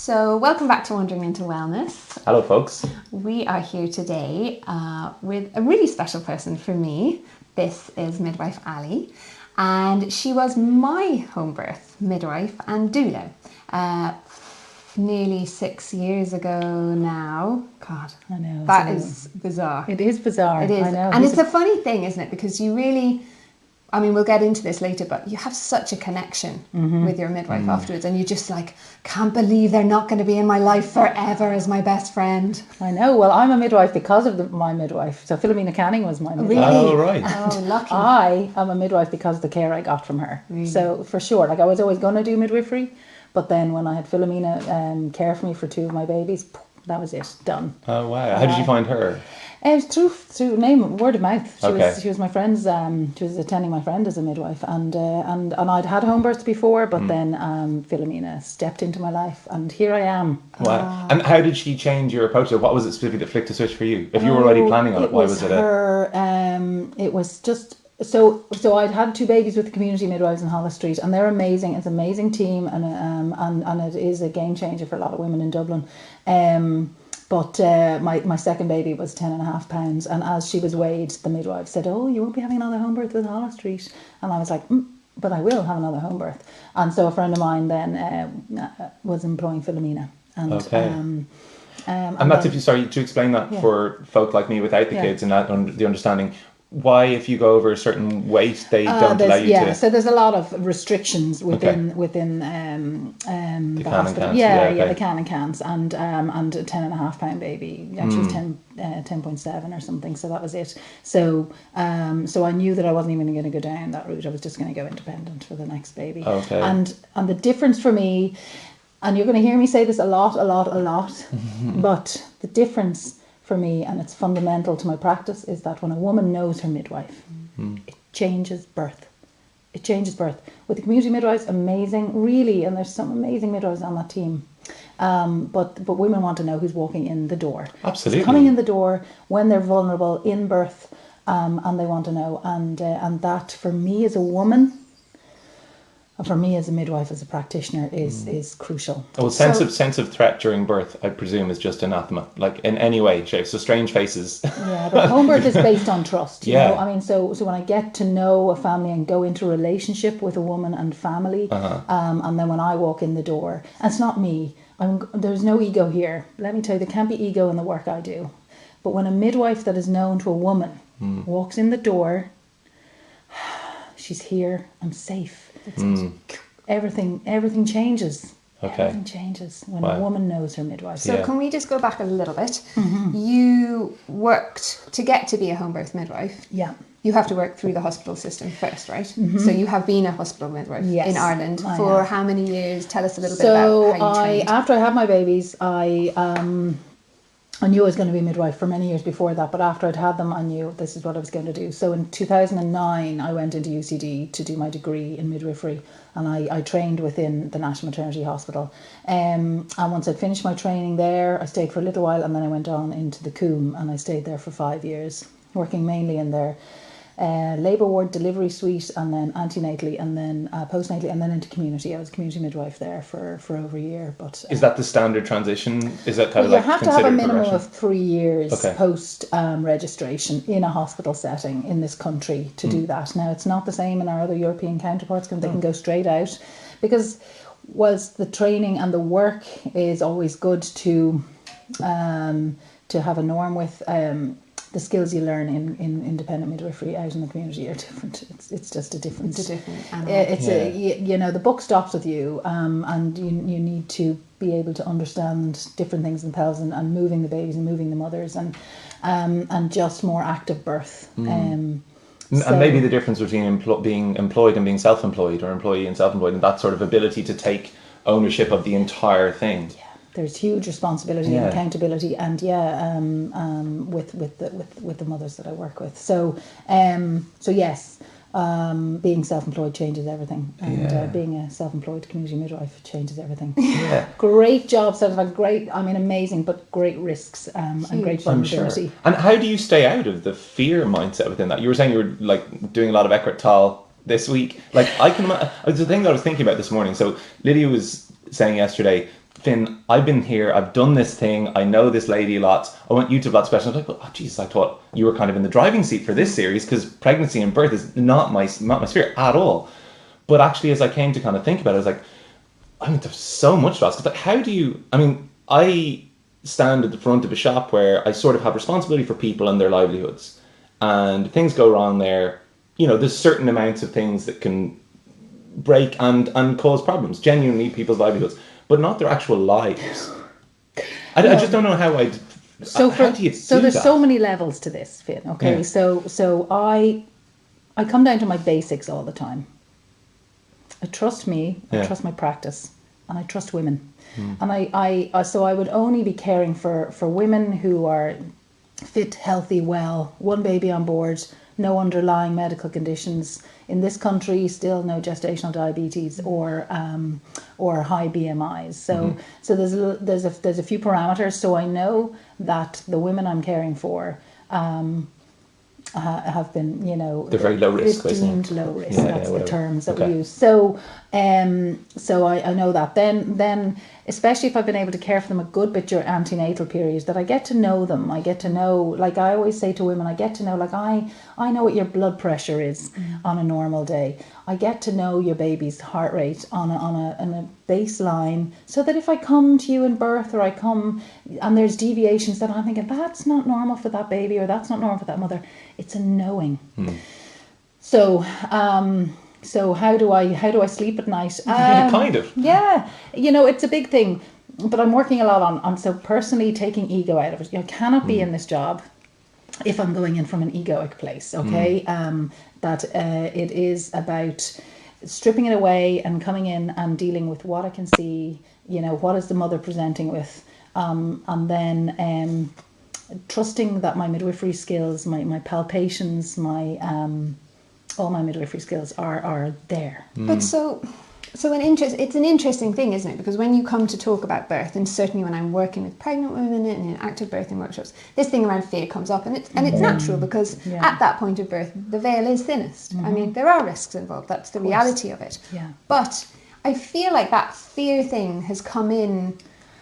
So, welcome back to Wandering into Wellness. Hello, folks. We are here today with a really special person for me. This is midwife Ali, and she was my home birth midwife and doula nearly 6 years ago now. God, I know. That is bizarre. It is bizarre. It is. I know. And it's a funny thing, isn't it? Because you really, I mean, we'll get into this later, but you have such a connection with your midwife afterwards, and you just like, can't believe they're not going to be in my life forever as my best friend. I know. Well, I'm a midwife because of my midwife. So Philomena Canning was my midwife. Really? Oh, right. Oh, lucky. I am a midwife because of the care I got from her. Really? So for sure, like I was always going to do midwifery, but then when I had Philomena care for me for two of my babies, that was it, done. Oh, wow. How did you find her? It was through word of mouth. Okay. She was my friend's. She was attending my friend as a midwife, and I'd had home births before, but then Philomena stepped into my life, and here I am. Wow. And how did she change your approach? What was it specifically that flicked the switch for you? If you were already planning on it, why was it her? It was just so I'd had two babies with the community midwives in Holles Street, and they're amazing. It's an amazing team, and it is a game changer for a lot of women in Dublin. But my second baby was 10.5 pounds, and as she was weighed, the midwife said, "Oh, you won't be having another home birth with Holles Street," and I was like, "But I will have another home birth." And so a friend of mine then was employing Philomena, and Okay. and that's then- if you, sorry, to explain that for folk like me without the kids and that the understanding, why if you go over a certain weight, they don't allow you to... So there's a lot of restrictions within the can and hospital. can'ts, The can and cans, and a 10.5 pound baby. Actually, it was 10.7 or something. So that was it. So so I knew that I wasn't even going to go down that route. I was just going to go independent for the next baby. Okay. And the difference for me, and you're going to hear me say this a lot, but the difference for me, and it's fundamental to my practice, is that when a woman knows her midwife, it changes birth. It changes birth. With the community midwives, amazing, really, and there's some amazing midwives on that team. But women want to know who's walking in the door. Absolutely. Who's coming in the door when they're vulnerable in birth, and they want to know. And that, for me as a woman, and for me as a midwife, as a practitioner, is crucial. Well, sense of threat during birth, I presume, is just anathema, like in any way, shape. So strange faces. Yeah, but home birth is based on trust. You Yeah. know, I mean, so when I get to know a family and go into a relationship with a woman and family, and then when I walk in the door, and it's not me. There's no ego here. Let me tell you, there can't be ego in the work I do. But when a midwife that is known to a woman walks in the door, she's here. I'm safe. Everything changes. Okay. Everything changes when a woman knows her midwife. So can we just go back a little bit? You worked to get to be a home birth midwife. Yeah. You have to work through the hospital system first, right? So you have been a hospital midwife in Ireland for how many years? Tell us a little bit about how you trained. After I had my babies, I knew I was going to be a midwife for many years before that, but after I'd had them, I knew this is what I was going to do. So in 2009, I went into UCD to do my degree in midwifery, and I trained within the National Maternity Hospital. And once I'd finished my training there, I stayed for a little while, and then I went on into the Coombe, and I stayed there for 5 years, working mainly in their labour ward, delivery suite, and then antenatally, and then postnatally, and then into community. I was a community midwife there for over a year. But is that the standard transition? Is that kind of you like have to have a minimum progression? of 3 years Okay. post registration in a hospital setting in this country to do that. Now, it's not the same in our other European counterparts, because they can go straight out, because whilst the training and the work is always good to have a norm with, the skills you learn in independent midwifery out in the community are different. It's just a different. It's a different animal. The book stops with you, and you need to be able to understand different things themselves, and moving the babies and moving the mothers, and just more active birth. And maybe the difference between being employed and being self-employed, or employee and self-employed, and that sort of ability to take ownership of the entire thing. There's huge responsibility and accountability, and with the mothers that I work with. So yes, being self-employed changes everything, and being a self-employed community midwife changes everything. Yeah. Great job, sort of amazing, but great risks and great vulnerability. Sure. And how do you stay out of the fear mindset within that? You were saying you were like doing a lot of Eckhart Tolle this week. Like the thing that I was thinking about this morning. So Lydia was saying yesterday, Finn, I've been here, I've done this thing, I know this lady lots, I want you to have lots of questions. I was like, oh Jesus, I thought you were kind of in the driving seat for this series, because pregnancy and birth is not my sphere at all. But actually, as I came to kind of think about it, I was like, I mean, there's so much to ask. Because like, how do you, I mean, I stand at the front of a shop where I sort of have responsibility for people and their livelihoods. And things go wrong there. You know, there's certain amounts of things that can break and cause problems, genuinely people's livelihoods, but not their actual lives. I just don't know how I'd... how do you do there's that? so many levels to this, Finn, okay? Yeah. So I come down to my basics all the time. I trust me, I trust my practice, and I trust women. And so I would only be caring for women who are fit, healthy, well, one baby on board, no underlying medical conditions. In this country, still no gestational diabetes or high BMIs. So there's a few parameters. So I know that the women I'm caring for have been, you know, they're very low risk. deemed low risk. Yeah, That's the whatever. terms that Okay. we use. So I know that. Then especially if I've been able to care for them a good bit during antenatal periods, that I get to know them. I get to know, like I always say to women, I get to know, like I know what your blood pressure is on a normal day. I get to know your baby's heart rate on a baseline, so that if I come to you in birth, or I come and there's deviations that I'm thinking that's not normal for that baby, or that's not normal for that mother, it's a knowing. So how do I sleep at night? Kind of. Yeah, you know, it's a big thing, but I'm working a lot on so personally taking ego out of it. You know, I cannot be in this job if I'm going in from an egoic place, okay? That it is about stripping it away and coming in and dealing with what I can see, you know, what is the mother presenting with, and then trusting that my midwifery skills, my palpations, all my midwifery skills are there. But so it's an interesting thing, isn't it? Because when you come to talk about birth, and certainly when I'm working with pregnant women and in active birthing workshops, this thing around fear comes up, and it's natural, because at that point of birth, the veil is thinnest. I mean, there are risks involved. That's the reality of it. Yeah. But I feel like that fear thing has come in,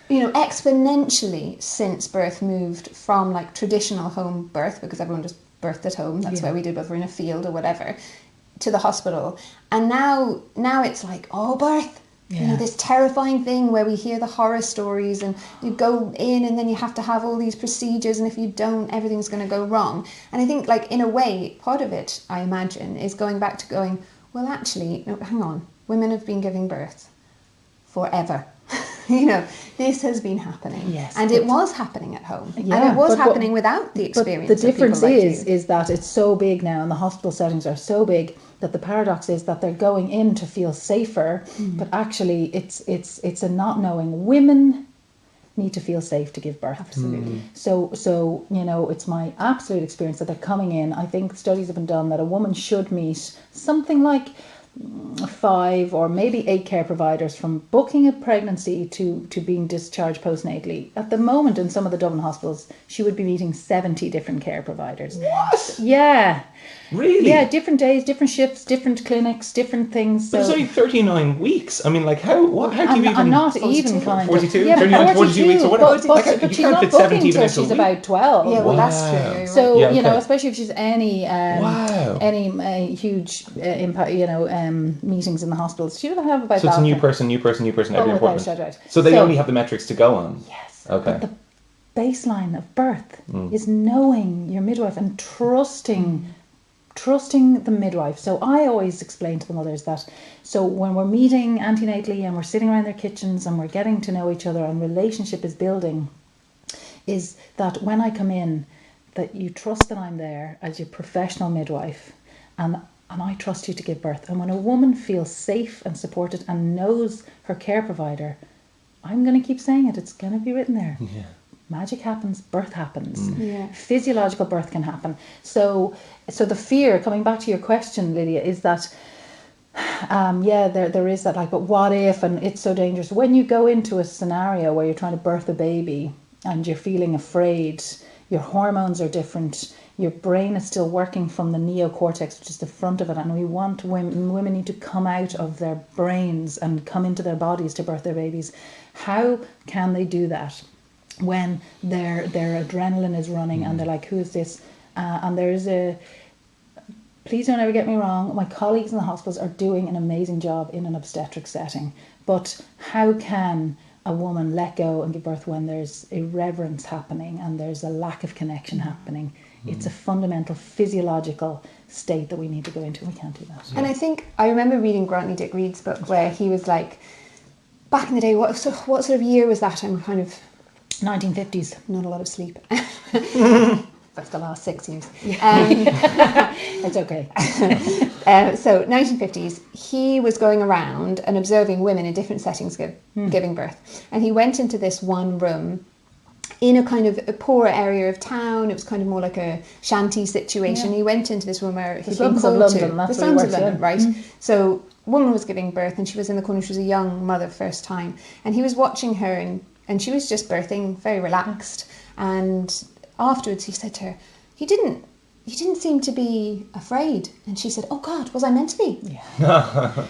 you know, exponentially since birth moved from like traditional home birth, because everyone just birthed at home. That's where we did, whether we're in a field or whatever, to the hospital. And now it's like, oh, birth. You know, this terrifying thing where we hear the horror stories, and you go in and then you have to have all these procedures, and if you don't, everything's going to go wrong. And I think, like, in a way, part of it, I imagine, is going back to going, well, actually, no, hang on, women have been giving birth forever. You know, this has been happening. Yes, and it was happening at home. Yeah, and it was but happening without the experience. But the difference of people like you. is that it's so big now, and the hospital settings are so big, that the paradox is that they're going in to feel safer, but actually it's a not knowing. Women need to feel safe to give birth. Absolutely. So you know, it's my absolute experience that they're coming in. I think studies have been done that a woman should meet something like 5 or maybe 8 care providers from booking a pregnancy to being discharged postnatally. At the moment, in some of the Dublin hospitals, she would be meeting 70 different care providers. What? Yeah. Really? Yeah, different days, different shifts, different clinics, different things. But it's only 39 weeks. I mean, like, how do you even... I'm not even kind 42? of... Yeah, 39, 42 weeks or whatever. But, Like, but you she's can't not fit booking 70 till minutes a she's week. about 12. Yeah, well, that's true. Wow. You're So, Yeah, you know, okay. especially if she's any huge impact, you know, meetings in the hospitals, she will have about So it's that. a new person every without appointment. a doubt. So they only have the metrics to go on. Yes. Okay. But the baseline of birth is knowing your midwife and trusting the midwife. So I always explain to the mothers that, so when we're meeting antenatally and we're sitting around their kitchens and we're getting to know each other and relationship is building, is that when I come in, that you trust that I'm there as your professional midwife, and I trust you to give birth. And when a woman feels safe and supported and knows her care provider, I'm going to keep saying it, it's going to be written there. Yeah. Magic happens, birth happens. Yeah. Physiological birth can happen. So the fear, coming back to your question, Lydia, is that there is that, like, but what if, and it's so dangerous. When you go into a scenario where you're trying to birth a baby and you're feeling afraid, your hormones are different, your brain is still working from the neocortex, which is the front of it, and we want women need to come out of their brains and come into their bodies to birth their babies. How can they do that when their adrenaline is running and they're like, who is this? And there is please don't ever get me wrong, my colleagues in the hospitals are doing an amazing job in an obstetric setting, but how can a woman let go and give birth when there's irreverence happening and there's a lack of connection happening? It's a fundamental physiological state that we need to go into. We can't do that. And I think I remember reading Grantly Dick Reed's book where he was like, back in the day, what sort of year was that? I'm kind of 1950s. Not a lot of sleep. That's the last 6 years. It's okay. So 1950s, he was going around and observing women in different settings giving birth. And he went into this one room in a kind of a poorer area of town. It was kind of more like a shanty situation. He went into this room where he'd been called to. The slums of London, right? So a woman was giving birth and she was in the corner. She was a young mother first time. And he was watching her and she was just birthing, very relaxed. And afterwards he said to her, you didn't seem to be afraid. And she said, oh God, was I meant to be? Yeah.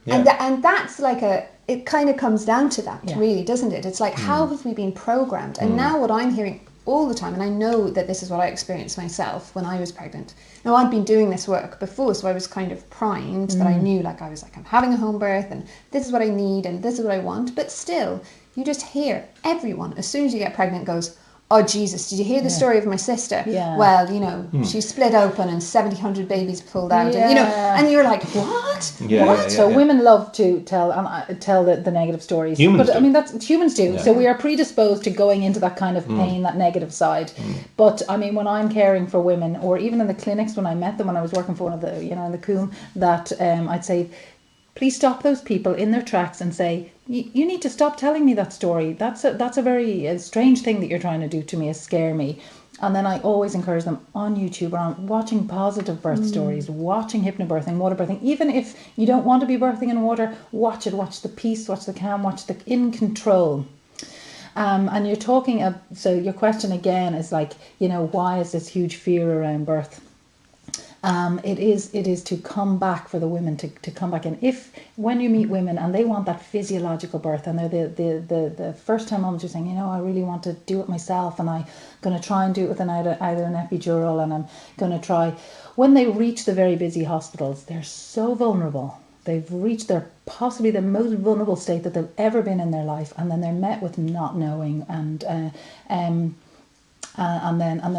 And that's like it kind of comes down to that, really, doesn't it? It's like, how have we been programmed? And now what I'm hearing all the time, and I know that this is what I experienced myself when I was pregnant. Now, I'd been doing this work before, so I was kind of primed that I knew, like, I was like, I'm having a home birth and this is what I need and this is what I want. But still, you just hear everyone, as soon as you get pregnant, goes, oh Jesus, did you hear the story of my sister? Yeah. Well, you know, she split open and 100 babies pulled out. And, you know, and you're like, what? What? So women love to tell the negative stories. Humans but do. I mean, that's humans do. Yeah. So we are predisposed to going into that kind of pain, that negative side. But I mean, when I'm caring for women, or even in the clinics when I met them, when I was working for one of the, you know, in the Coombe, that I'd say, please stop those people in their tracks and say, you need to stop telling me that story. That's a very strange thing that you're trying to do to me, is scare me. And then I always encourage them on YouTube or on watching positive birth stories, watching hypnobirthing, water birthing. Even if you don't want to be birthing in water, watch it. Watch the peace, watch the calm, watch the in control. And you're talking, so your question again is like, you know, why is this huge fear around birth? It is to come back, for the women to come back in. If when you meet women and they want that physiological birth, and they're the first time moms are saying, you know, I really want to do it myself, and I'm going to try and do it with either an epidural, and I'm going to try. When they reach the very busy hospitals, they're so vulnerable. They've reached possibly the most vulnerable state that they've ever been in their life, and then they're met with not knowing, and then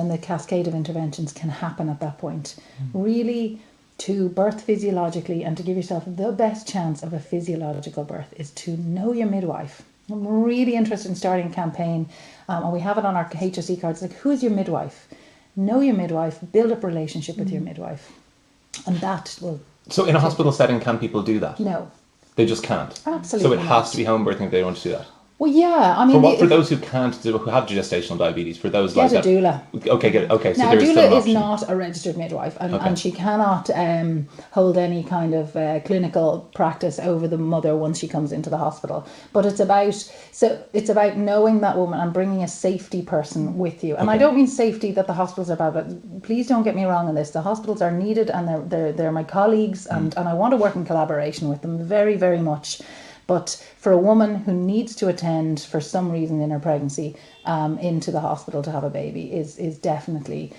the cascade of interventions can happen at that point. Really, to birth physiologically and to give yourself the best chance of a physiological birth is to know your midwife. I'm really interested in starting a campaign, and we have it on our HSE cards. Like, who is your midwife? Know your midwife, build up a relationship with your midwife, and that will. So in a hospital setting, can people do that? No. They just can't? Absolutely So it has to be home birthing if they want to do that? Well, yeah, I mean, for those who who have gestational diabetes, for those like get a that, doula. Okay. So now, there is still an doula is option. not a registered midwife, and she cannot hold any kind of clinical practice over the mother once she comes into the hospital. But it's about knowing that woman and bringing a safety person with you. And I don't mean safety that the hospitals are bad, but please don't get me wrong on this. The hospitals are needed, and they're my colleagues, and I want to work in collaboration with them very, very much. But for a woman who needs to attend for some reason in her pregnancy into the hospital to have a baby is definitely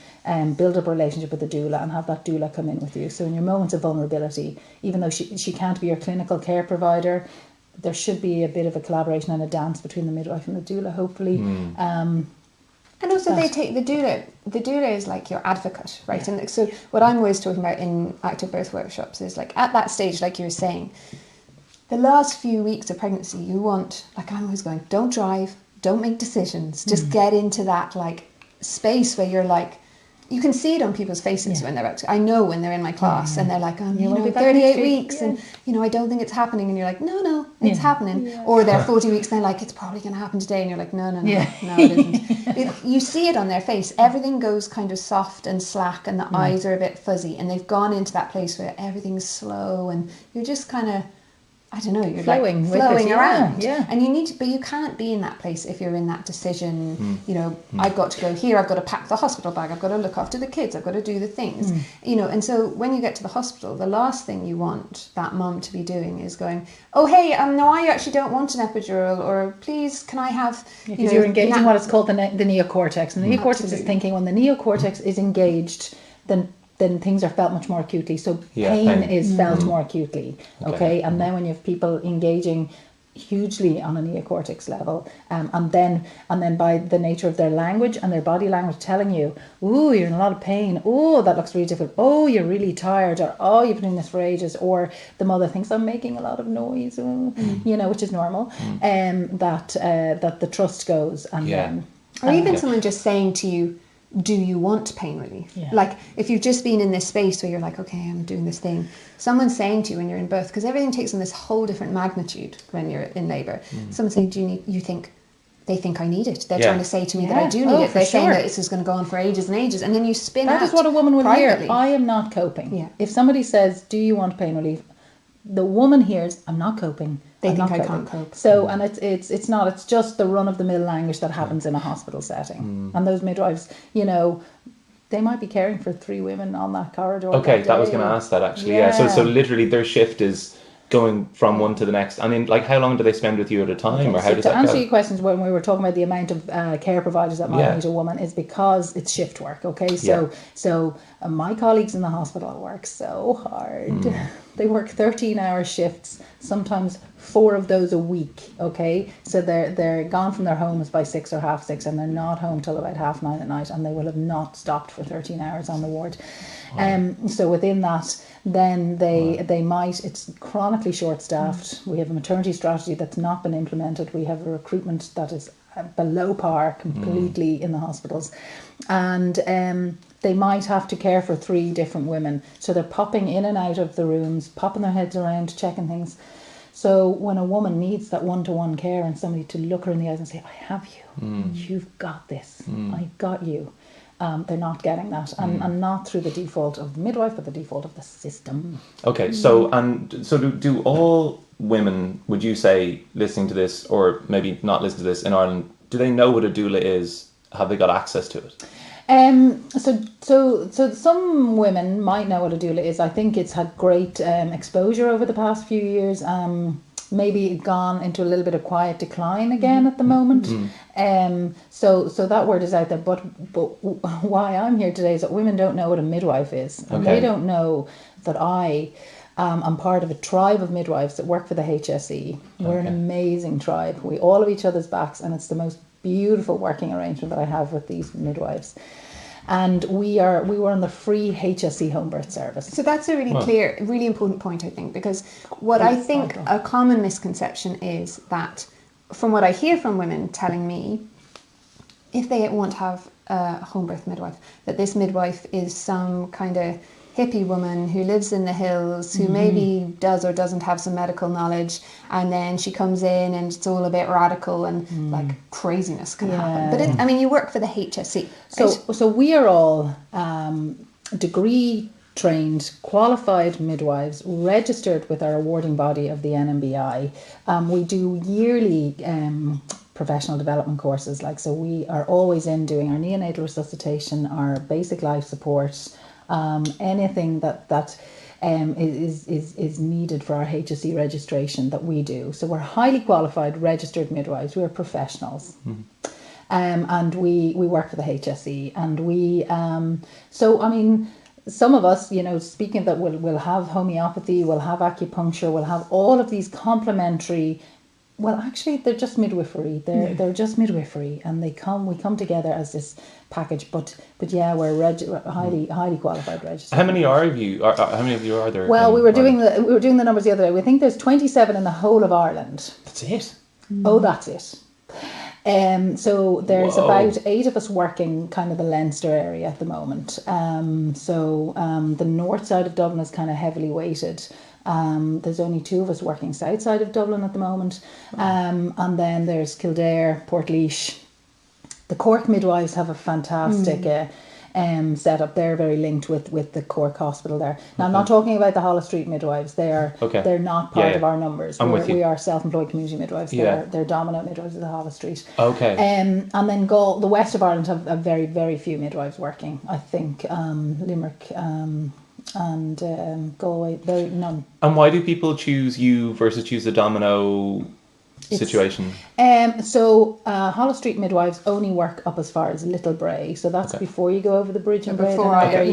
build up a relationship with the doula and have that doula come in with you. So in your moments of vulnerability, even though she can't be your clinical care provider, there should be a bit of a collaboration and a dance between the midwife and the doula, hopefully. And also they take the doula. The doula is like your advocate, right? Yeah. And so what I'm always talking about in active birth workshops is like at that stage, like you were saying, the last few weeks of pregnancy, you want, like I'm always going, don't drive, don't make decisions, just get into that like space where you're like, you can see it on people's faces when they're about to, I know when they're in my class and they're like, you know, 38 weeks and, you know, I don't think it's happening. And you're like, no, it's happening. Yeah. Or they're 40 weeks and they're like, it's probably going to happen today. And you're like, no, it isn't. You see it on their face. Everything goes kind of soft and slack and the eyes are a bit fuzzy and they've gone into that place where everything's slow and you're just kind of I don't know, you're Flowing like with flowing it, around. yeah. And you need to, but you can't be in that place if you're in that decision, you know, I've got to go here, I've got to pack the hospital bag, I've got to look after the kids, I've got to do the things, you know. And so when you get to the hospital, the last thing you want that mum to be doing is going, oh, hey, no, I actually don't want an epidural, or please, can I have, Because you're engaging what is called the neocortex. And the neocortex is Absolutely. thinking. When the neocortex is engaged, then things are felt much more acutely. So Yeah, pain pain. is felt more acutely. Okay. And then when you have people engaging hugely on a neocortex level, and then by the nature of their language and their body language telling you, ooh, you're in a lot of pain, oh, that looks really difficult, oh, you're really tired, or oh, you've been doing this for ages, or the mother thinks I'm making a lot of noise, you know, which is normal, that the trust goes, and then or even someone just saying to you, do you want pain relief? Yeah. Like if you've just been in this space where you're like, okay, I'm doing this thing. Someone saying to you when you're in birth, because everything takes on this whole different magnitude when you're in labour. Someone saying, do you need? You think they think I need it. They're trying to say to me that I do need it. They're saying that this is going to go on for ages and ages, and then you spin out. That is what a woman will privately. hear. I am not coping. Yeah. If somebody says, do you want pain relief? The woman hears, I'm not coping. They I'm think not I coping." can't cope. So, and it's not, it's just the run of the mill language that happens in a hospital setting. And those midwives, you know, they might be caring for 3 women on that corridor. Okay, that was going to ask that actually. Yeah. So literally their shift is going from one to the next. And in like, how long do they spend with you at a time, or how does to that answer go? your questions, when we were talking about the amount of care providers that might need a woman, is because it's shift work. Okay, so my colleagues in the hospital work so hard. They work 13-hour shifts, sometimes 4 of those a week. Okay, so they're gone from their homes by 6 or half 6, and they're not home till about 9:30 at night, and they will have not stopped for 13 hours on the ward. So within that, then they might, it's chronically short staffed. We have a maternity strategy that's not been implemented. We have a recruitment that is below par completely in the hospitals, and they might have to care for 3 different women, so they're popping in and out of the rooms, popping their heads around, checking things. So when a woman needs that one-to-one care and somebody to look her in the eyes and say, I have you, you've got this, I've got you, they're not getting that, and not through the default of the midwife, but the default of the system. Okay, so do all women, would you say, listening to this, or maybe not listening to this, in Ireland, do they know what a doula is? Have they got access to it? So some women might know what a doula is. I think it's had great exposure over the past few years. Maybe gone into a little bit of quiet decline again at the moment. So that word is out there. But why I'm here today is that women don't know what a midwife is, and they don't know that I'm part of a tribe of midwives that work for the HSE. We're an amazing tribe. We all have each other's backs, and it's the most beautiful working arrangement that I have with these midwives. And we were on the free HSE home birth service. So that's a really clear, really important point, I think, because what I think a common misconception is that, from what I hear from women telling me, if they want to have a home birth midwife, that this midwife is some kind of hippie woman who lives in the hills, who maybe does or doesn't have some medical knowledge, and then she comes in and it's all a bit radical and like craziness can happen. But you work for the HSE, right? So we are all degree trained, qualified midwives, registered with our awarding body of the NMBI. We do yearly professional development courses, so we are always in doing our neonatal resuscitation, our basic life support, anything that is needed for our HSE registration that we do. So we're highly qualified registered midwives. We're professionals. And we work for the HSE, and we some of us, speaking of that, will have homeopathy, will have acupuncture, will have all of these complementary. Well, actually, they're just midwifery. They're just midwifery, and we come together as this package. But yeah, we're highly qualified registered. How many are you? How many of you are there? Well, we were doing the numbers the other day. We think there's 27 in the whole of Ireland. That's it. Oh, that's it. So there's about 8 of us working kind of the Leinster area at the moment. The north side of Dublin is kind of heavily weighted. There's only 2 of us working south side of Dublin at the moment. And then there's Kildare, Portlaoise. The Cork midwives have a fantastic set up. They're very linked with the Cork Hospital there. Now, I'm not talking about the Holles Street midwives. They're not part of our numbers. We are self-employed community midwives. They're dominant midwives of the Holles Street. Okay. And then the west of Ireland have very, very few midwives working. I think Limerick and Galway, none. And why do people choose you versus choose the Domino situation? So Holles Street midwives only work up as far as Little Bray, so that's before you go over the bridge in Bray. Before I go,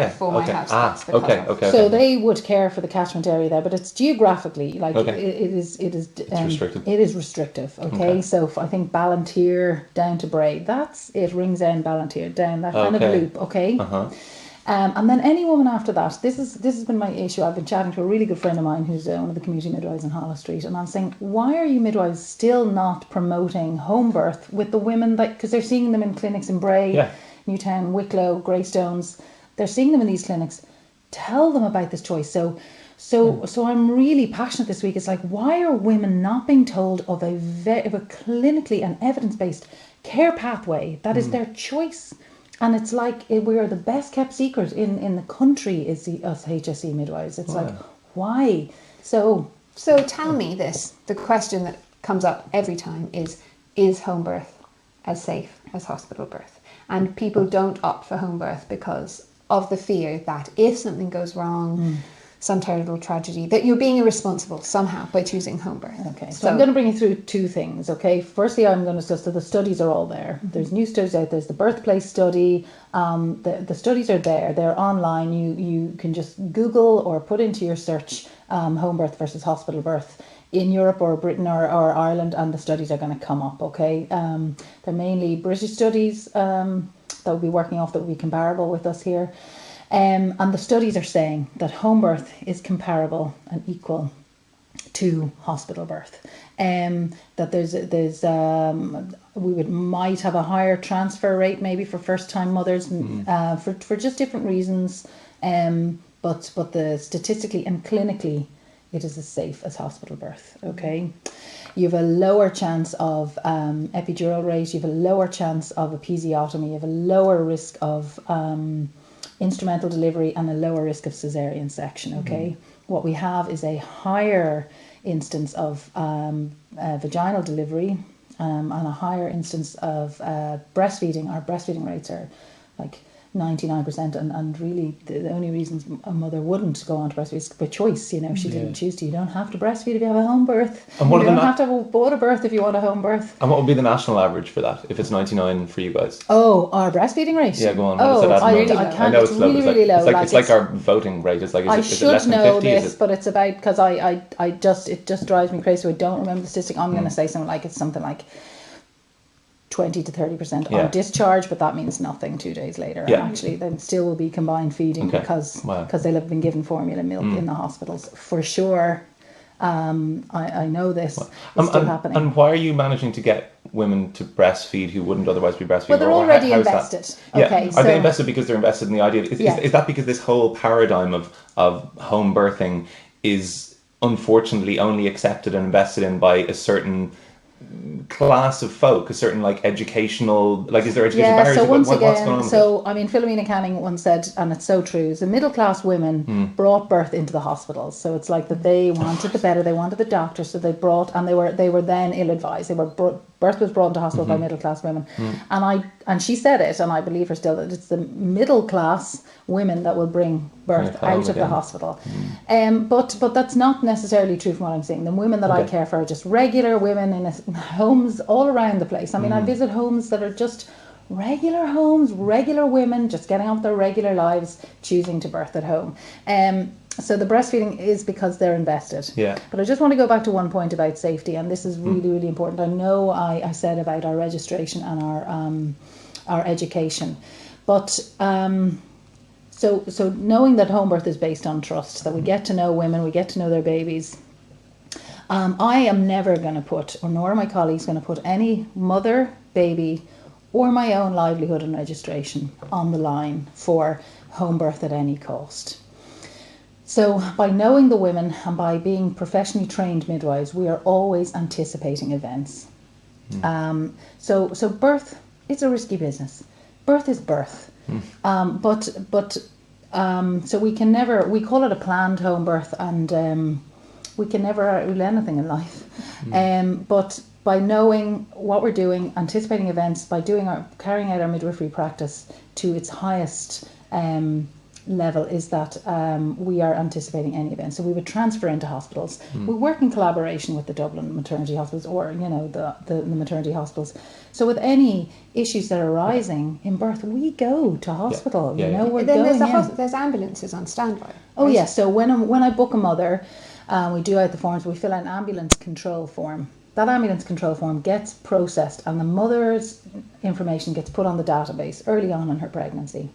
before my house. That's the cutoff. So they would care for the catchment area there, but it's geographically it is restricted. It is restrictive. Okay, so I think Ballantyre down to Bray, that's it. Ringsend, Ballantyre down that kind of loop. Okay. And then any woman after that, this has been my issue. I've been chatting to a really good friend of mine who's one of the community midwives in Holles Street, and I'm saying, why are you midwives still not promoting home birth with the women, because they're seeing them in clinics in Bray, Newtown, Wicklow, Greystones. They're seeing them in these clinics. Tell them about this choice. So I'm really passionate this week. It's like, why are women not being told of a clinically and evidence-based care pathway that is their choice? And it's like we are the best kept secret in the country is us HSE midwives. It's like, why? So tell me this. The question that comes up every time is home birth as safe as hospital birth? And people don't opt for home birth because of the fear that if something goes wrong, some terrible tragedy, that you're being irresponsible somehow by choosing home birth. Okay, so I'm going to bring you through two things, okay? Firstly, I'm going to discuss that the studies are all there. There's new studies out. There's the birthplace study. The studies are there. They're online. You can just Google or put into your search home birth versus hospital birth in Europe or Britain or Ireland, and the studies are going to come up, okay? They're mainly British studies that we'll be working off that will be comparable with us here. And the studies are saying that home birth is comparable and equal to hospital birth. That we might have a higher transfer rate maybe for first time mothers for just different reasons. But statistically and clinically, it is as safe as hospital birth. Okay, you have a lower chance of epidural rate. You have a lower chance of episiotomy. You have a lower risk of instrumental delivery and a lower risk of cesarean section. Okay, what we have is a higher instance of vaginal delivery and a higher instance of breastfeeding. Our breastfeeding rates are like 99%, and really the only reasons a mother wouldn't go on to breastfeed is by choice. You know, she didn't choose to. You don't have to breastfeed if you have a home birth. And you don't have to have a water birth if you want a home birth. And what would be the national average for that if it's 99 for you guys? Oh, our breastfeeding rate? Yeah, go on. I know it's low. Really low. It's like our voting rate. It's like, is it less than 50? I should know this, but it's about, because it just drives me crazy. So I don't remember the statistic. I'm going to say something like 20 to 30% on discharge, but that means nothing 2 days later. And actually, they still will be combined feeding because they'll have been given formula milk in the hospitals for sure. I know this is still happening. And why are you managing to get women to breastfeed who wouldn't otherwise be breastfeeding? Well, they're already invested. Okay, are they invested because they're invested in the idea? Is that because this whole paradigm of home birthing is unfortunately only accepted and invested in by a certain class of folk, a certain educational, is there educational barriers? So once what's again, going on Philomena Canning once said, and it's so true, the middle class women brought birth into the hospitals. So it's like that they wanted the better, they wanted the doctor, so they brought, and they were then ill advised. Birth was brought into hospital by middle class women, and she said it, and I believe her still, that it's the middle class women that will bring birth out of the hospital. But that's not necessarily true from what I'm seeing. The women that I care for are just regular women in homes all around the place. I mean, I visit homes that are just regular homes, regular women just getting on with their regular lives, choosing to birth at home. So the breastfeeding is because they're invested. Yeah. But I just want to go back to one point about safety, and this is really, really important. I know I said about our registration and our education, but so knowing that home birth is based on trust, that we get to know women, we get to know their babies. I am never going to put, or nor are my colleagues going to put, any mother, baby, or my own livelihood and registration on the line for home birth at any cost. So by knowing the women and by being professionally trained midwives, we are always anticipating events. So birth, it's a risky business. birth is birth. So we call it a planned home birth, and we can never rule anything in life. But by knowing what we're doing, anticipating events, by carrying out our midwifery practice to its highest level, is that we are anticipating any event. So we would transfer into hospitals. We work in collaboration with the Dublin maternity hospitals, or the maternity hospitals. So with any issues that are arising in birth, we go to hospital. We're then going there's ambulances on standby. Oh right? So when I book a mother, we do out the forms. We fill out an ambulance control form. That ambulance control form gets processed, and the mother's information gets put on the database early on in her pregnancy.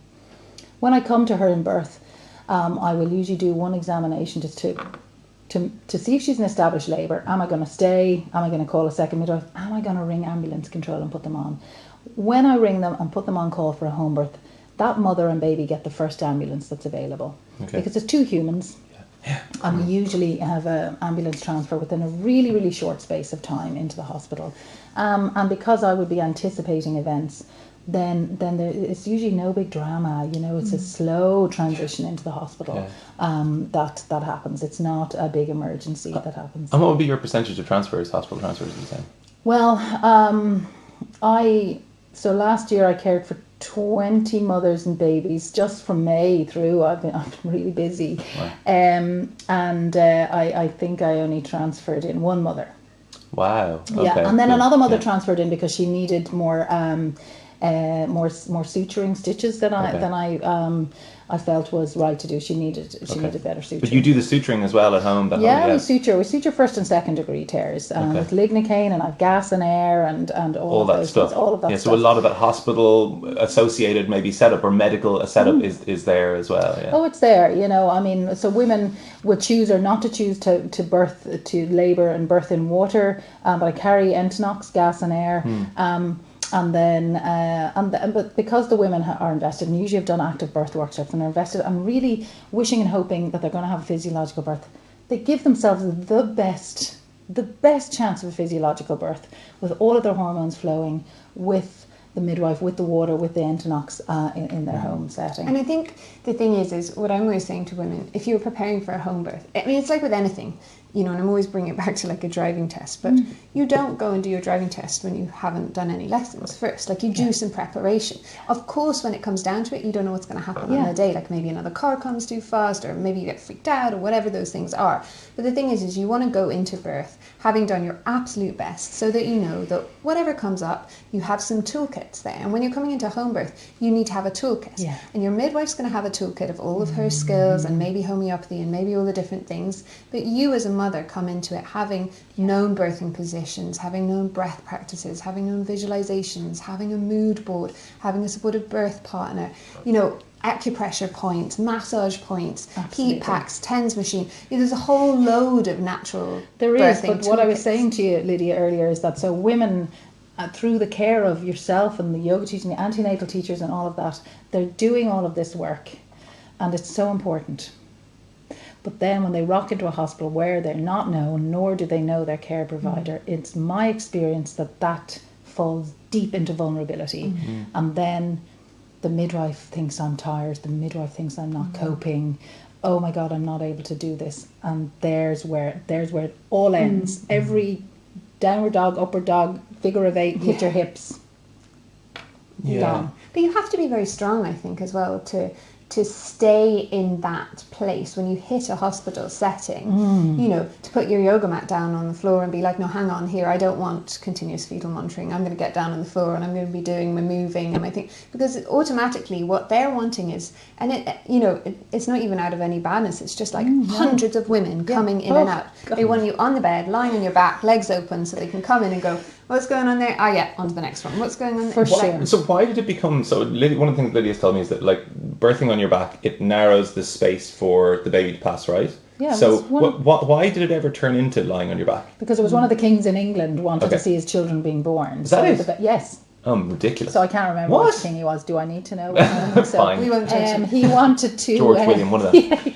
When I come to her in birth, I will usually do one examination just to see if she's in established labour. Am I going to stay? Am I going to call a second midwife? Am I going to ring ambulance control and put them on? When I ring them and put them on call for a home birth, that mother and baby get the first ambulance that's available. Okay. Because there's 2 humans. And we usually have an ambulance transfer within a really, really short space of time into the hospital. And because I would be anticipating events, then it's usually no big drama. It's a slow transition into the hospital that happens. It's not a big emergency that happens. And what would be your percentage of transfers, hospital transfers, you say? Well, so last year I cared for 20 mothers and babies just from May through. I've been really busy. Wow. I think I only transferred in 1 mother. Wow. Okay, yeah, and then another mother transferred in because she needed more suturing stitches than I felt was right to do. She needed better suturing. But you do the suturing as well at home? We suture first and second degree tears with lignocaine, and I've gas and air and all that stuff. All of that stuff. So a lot of that hospital associated maybe setup or medical setup is there as well. Yeah. Oh, it's there. So women would choose or not to choose to birth, to labour and birth in water, but I carry Entonox, gas and air. But because the women are invested, and usually have done active birth workshops and are invested and really wishing and hoping that they're going to have a physiological birth, they give themselves the best chance of a physiological birth with all of their hormones flowing, with the midwife, with the water, with the Entonox in their home setting. And I think the thing is what I'm always saying to women, if you're preparing for a home birth, I mean, it's like with anything, and I'm always bringing it back to like a driving test, but you don't go and do your driving test when you haven't done any lessons first. Like you do some preparation. Of course, when it comes down to it, you don't know what's going to happen on the day. Like maybe another car comes too fast, or maybe you get freaked out, or whatever those things are. But the thing is you want to go into birth having done your absolute best, so that you know that whatever comes up, you have some toolkits there. And when you're coming into home birth, you need to have a toolkit. Yeah. And your midwife's going to have a toolkit of all of her skills, and maybe homeopathy, and maybe all the different things. But you as a mother come into it having known birthing positions, having known breath practices, having known visualizations, having a mood board, having a supportive birth partner, acupressure points, massage points, heat packs, TENS machine. There's a whole load of natural there is, but toolkits. What I was saying to you, Lydia, earlier is that so women, through the care of yourself and the yoga teaching, the antenatal teachers and all of that, they're doing all of this work, and it's so important. But then when they rock into a hospital where they're not known, nor do they know their care provider, it's my experience that falls deep into vulnerability. And then the midwife thinks I'm tired, the midwife thinks I'm not coping, oh my God, I'm not able to do this. And there's where it all ends. Every downward dog, upward dog, figure of 8 with your hips. Gone. But you have to be very strong, I think, as well, to stay in that place when you hit a hospital setting, to put your yoga mat down on the floor and be like, no, hang on here, I don't want continuous fetal monitoring. I'm going to get down on the floor and I'm going to be doing my moving. And I think, because automatically what they're wanting is, and it's not even out of any badness, it's just like hundreds of women coming in and out. God. They want you on the bed, lying on your back, legs open, so they can come in and go, what's going on there? On to the next one. What's going on there? For sure. So why did it become so? One of the things Lydia's told me is that like birthing on your back, it narrows the space for the baby to pass, right? Yeah. So why did it ever turn into lying on your back? Because it was one of the kings in England wanted to see his children being born. Is that it? Yes. Ridiculous. So I can't remember which king he was. Do I need to know? So fine. We won't judge him. He wanted to George William, one of them.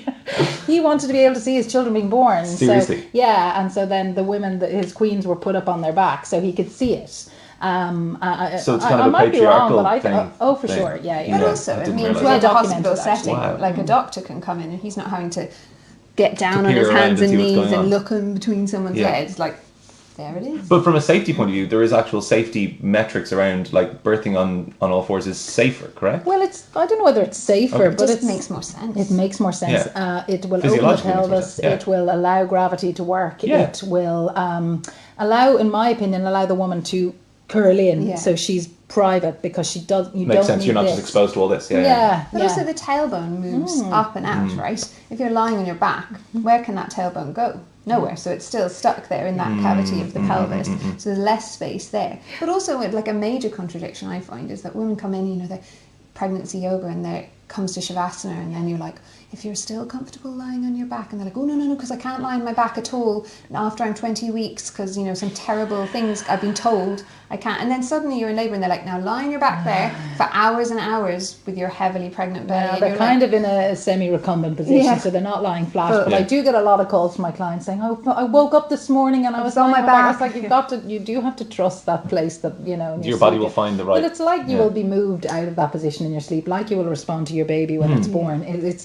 He wanted to be able to see his children being born. Seriously? So, and so then the women, his queens, were put up on their back so he could see it. So it's kind of a might be wrong, patriarchal but I thing. oh, for sure, yeah, yeah. But Yeah, also, I it didn't means realise in a that. hospital Well setting, Wow. like a doctor can come in and he's not having to get down To on peer his around hands and and see what's knees going and on. look in between someone's Yeah. legs. Like, there it is. But from a safety point of view, there is actual safety metrics around like birthing on all fours is safer, correct? Well, I don't know whether it's safer, Okay. but Just it makes more sense. It makes more sense. Yeah. It will open the Physiologically makes more pelvis. sense, yeah. It will allow gravity to work. Yeah. It will allow, in my opinion, allow the woman to curl in, Yeah. so she's private because she does. You Makes don't sense. need You're not this. just exposed to all this. Yeah. Yeah, But yeah. also the tailbone moves up and out, right? If you're lying on your back, where can that tailbone go? Nowhere. So it's still stuck there in that cavity of the pelvis. So there's less space there. But also, like a major contradiction I find is that women come in, they're pregnancy yoga, and there comes to Shavasana, and then you're like, if you're still comfortable lying on your back, and they're like, oh no, because I can't lie on my back at all after I'm 20 weeks because some terrible things I've been told I can't. And then suddenly you're in labour and they're like, now lie on your back there for hours and hours with your heavily pregnant belly. Yeah, and they're you're kind like, of in a semi-recumbent position, Yeah. so they're not lying flat. But- But I do get a lot of calls from my clients saying, "Oh, I woke up this morning and I was on lying my on I was back." like, you do have to trust that place that in Your your body sleep. will find the right. Well, it's like you yeah. will be moved out of that position in your sleep, like you will respond to your baby when it's born. It's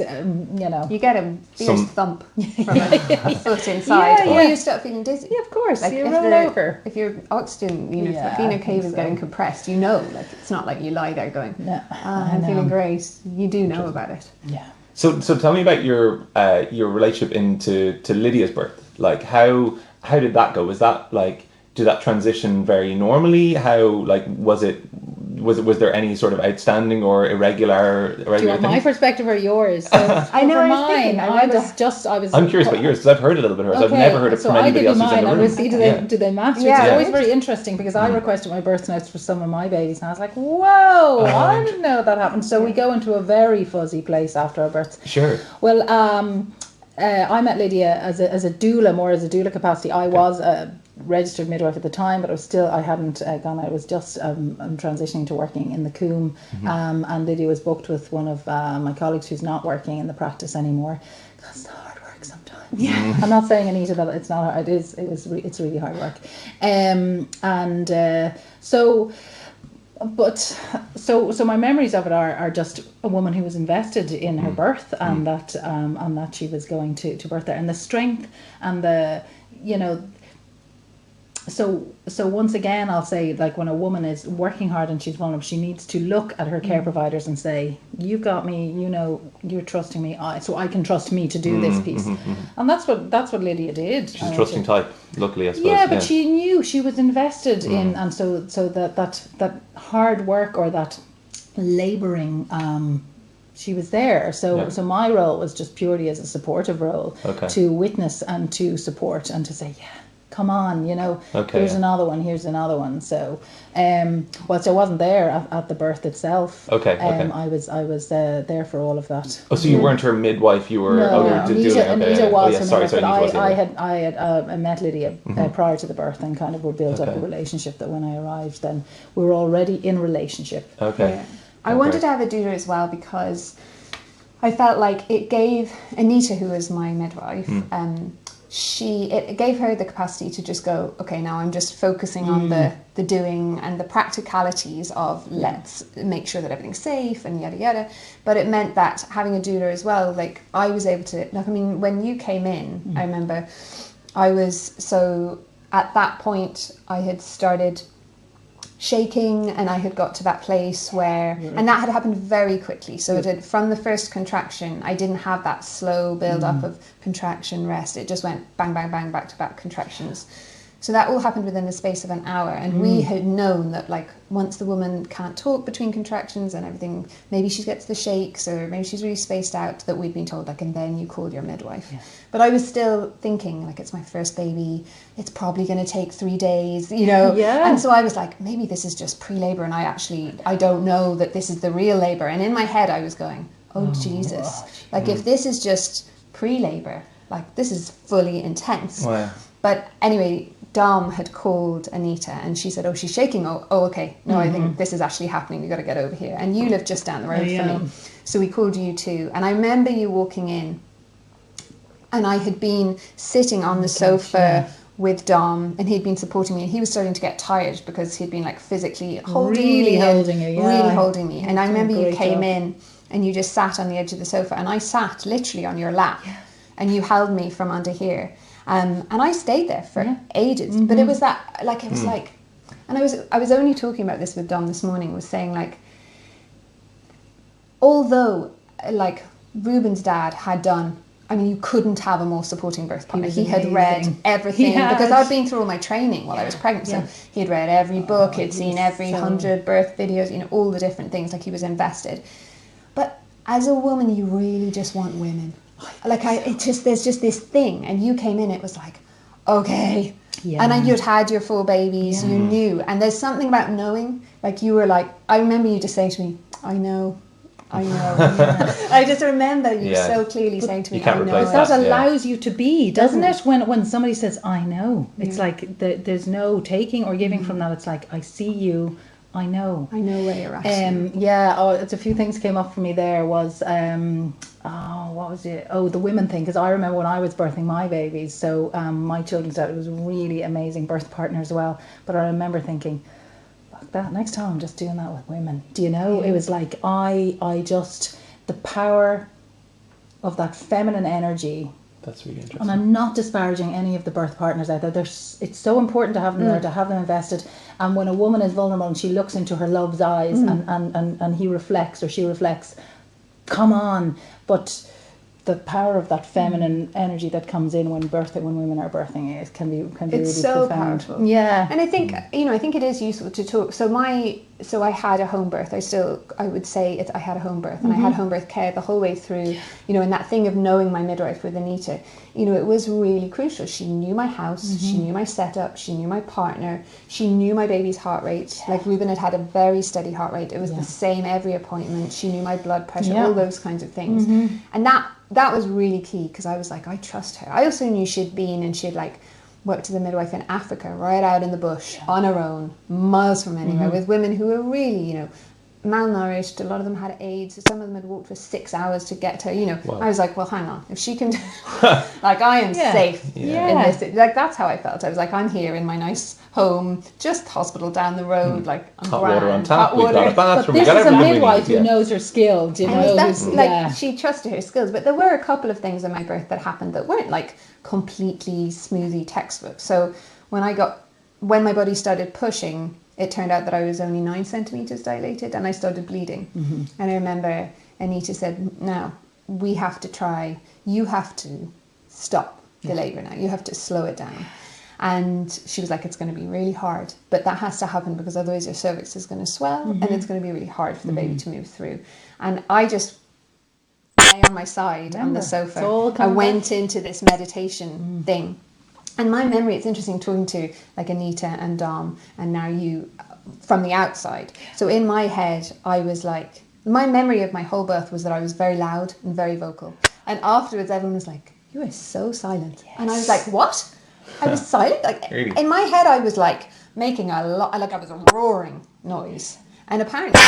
you get a fierce Some- thump from a foot inside, Yeah, or yeah. you start feeling dizzy. Yeah, of course. Like You if roll over. if your oxygen, if Yeah, the vena I cave think is so. getting compressed, like it's not like you lie there going, No, "Ah, I I'm know. feeling great." You do know about it. Yeah. So tell me about your relationship into Lydia's birth. Like how did that go? Was that like did that transition very normally? How like was there any sort of outstanding or irregular Do you want my things? perspective or yours? So I know, For I was mine, thinking, I I wonder. was. I'm curious about yours because I've heard a little bit of hers. I've Okay, never heard it so from I anybody give else you who's in mine the and room. we'll see Yeah. do they match? Yeah. It's always very interesting because I requested my birth notes for some of my babies and I was like, whoa, I didn't know that happened. So we go into a very fuzzy place after our births. Sure. Well, I met Lydia as a doula, more as a doula capacity. I was a registered midwife at the time, but I hadn't gone. I was just transitioning to working in the Coombe, and Lydia was booked with one of my colleagues who's not working in the practice anymore. That's hard work sometimes. Yeah, I'm not saying, Anita, that it's not hard. It's really hard work, So my memories of it are just a woman who was invested in her birth and that she was going to birth there, and the strength and the so once again I'll say, like, when a woman is working hard and she's vulnerable, she needs to look at her care providers and say, you've got me, you're trusting me, so I can trust me to do this piece. And that's what Lydia did. She's a trusting type, luckily, I suppose. Yeah, but she knew she was invested in, and so that hard work or that labouring, she was there. So my role was just purely as a supportive role, to witness and to support and to say, yeah, come on, here's another one. So, whilst I wasn't there at the birth itself, I was there for all of that. Oh, so you weren't her midwife? You were. Anita was her midwife, but I I had met Lydia prior to the birth and kind of we built up a relationship that when I arrived, then we were already in relationship. Okay. Yeah. I wanted to have a doula as well because I felt like it gave Anita, who was my midwife, it gave her the capacity to just go, okay, now I'm just focusing on the doing and the practicalities of let's make sure that everything's safe and yada yada. But it meant that having a doula as well, like I was able to, when you came in, I remember at that point I had started shaking and I had got to that place where, and that had happened very quickly. So from the first contraction, I didn't have that slow build up of contraction, rest. It just went bang, bang, bang, back to back contractions. So that all happened within the space of an hour. And we had known that, like, once the woman can't talk between contractions and everything, maybe she gets the shakes or maybe she's really spaced out, that we'd been told, like, and then you call your midwife. Yeah. But I was still thinking, like, it's my first baby. It's probably going to take 3 days, Yeah. And so I was like, maybe this is just pre-labor and I don't know that this is the real labor. And in my head I was going, oh Jesus. Like, if this is just pre-labor, like, this is fully intense. Wow. But anyway, Dom had called Anita and she said, oh, she's shaking. Oh, okay. No, I think this is actually happening. We've got to get over here. And you live just down the road from me. So we called you too. And I remember you walking in and I had been sitting on the sofa with Dom, and he'd been supporting me, and he was starting to get tired because he'd been like physically holding Really me, holding you, yeah. really holding me. And I Doing a remember you great came job. in and you just sat on the edge of the sofa, and I sat literally on your lap, and you held me from under here, and I stayed there for ages. But it was that, like, it was like, and I was only talking about this with Dom this morning, was saying like, although like Ruben's dad had done, I mean, you couldn't have a more supporting birth partner. He had read amazing. everything, He had. because I'd been through all my training while I was pregnant. So he had read every book, he'd seen every 100 birth videos, you know, all the different things, like he was invested. But as a woman, you really just want women. Like, there's just this thing, and you came in, it was like, okay. Yeah. And then you'd had your 4 babies, you knew. And there's something about knowing, like you were like, I remember you just saying to me, I know. I just remember you so clearly saying to me, you can't I know. replace That Yeah. allows you to be, doesn't it? When somebody says, I know. It's like there's no taking or giving from that. It's like, I see you, I know. I know where you're at. It's a few things came up for me there was, what was it? Oh, the women thing. Because I remember when I was birthing my babies, so my children's dad was a really amazing birth partner as well. But I remember thinking, that next time I'm just doing that with women. Do you know? It was like I just, the power of that feminine energy. That's really interesting. And I'm not disparaging any of the birth partners out there. It's so important to have them there, to have them invested. And when a woman is vulnerable and she looks into her love's eyes and he reflects or she reflects, come on. But the power of that feminine energy that comes in when women are birthing, it can be really it's so profound. powerful. Yeah. And I think, I think it is useful to talk. So I had a home birth. I would say I had a home birth, and I had home birth care the whole way through, and that thing of knowing my midwife with Anita, it was really crucial. She knew my house, she knew my setup, she knew my partner, she knew my baby's heart rate. Like Ruben had a very steady heart rate. It was the same every appointment. She knew my blood pressure, all those kinds of things. And that was really key, because I was like, I trust her. I also knew she'd like worked as a midwife in Africa, right out in the bush, on her own, miles from anywhere, with women who were really, malnourished. A lot of them had AIDS. Some of them had walked for 6 hours to get to her. Wow. I was like, well, hang on. If she can, like, I am safe in this. Like, that's how I felt. I was like, I'm here in my nice home, just hospital down the road. Like, I'm Hot grand. water on tap. We've got a But bathroom. this We've got is a everything we midwife need. who knows her skill, do you know? That's who's- like she trusted her skills, but there were a couple of things in my birth that happened that weren't like completely smoothie textbook. So when my body started pushing, it turned out that I was only 9 centimeters dilated, and I started bleeding. And I remember Anita said, "Now you have to stop the labour now. You have to slow it down." And she was like, "It's going to be really hard, but that has to happen, because otherwise your cervix is going to swell, and it's going to be really hard for the baby to move through." And I just lay on my side on the sofa. I went into this meditation thing. And my memory, it's interesting talking to like Anita and Dom, and now you, from the outside. So in my head, I was like, my memory of my whole birth was that I was very loud and very vocal. And afterwards, everyone was like, "You are so silent." And I was like, "What?" I was silent. Like Really? in my head, I was like making a lot, like I was a roaring noise. And apparently,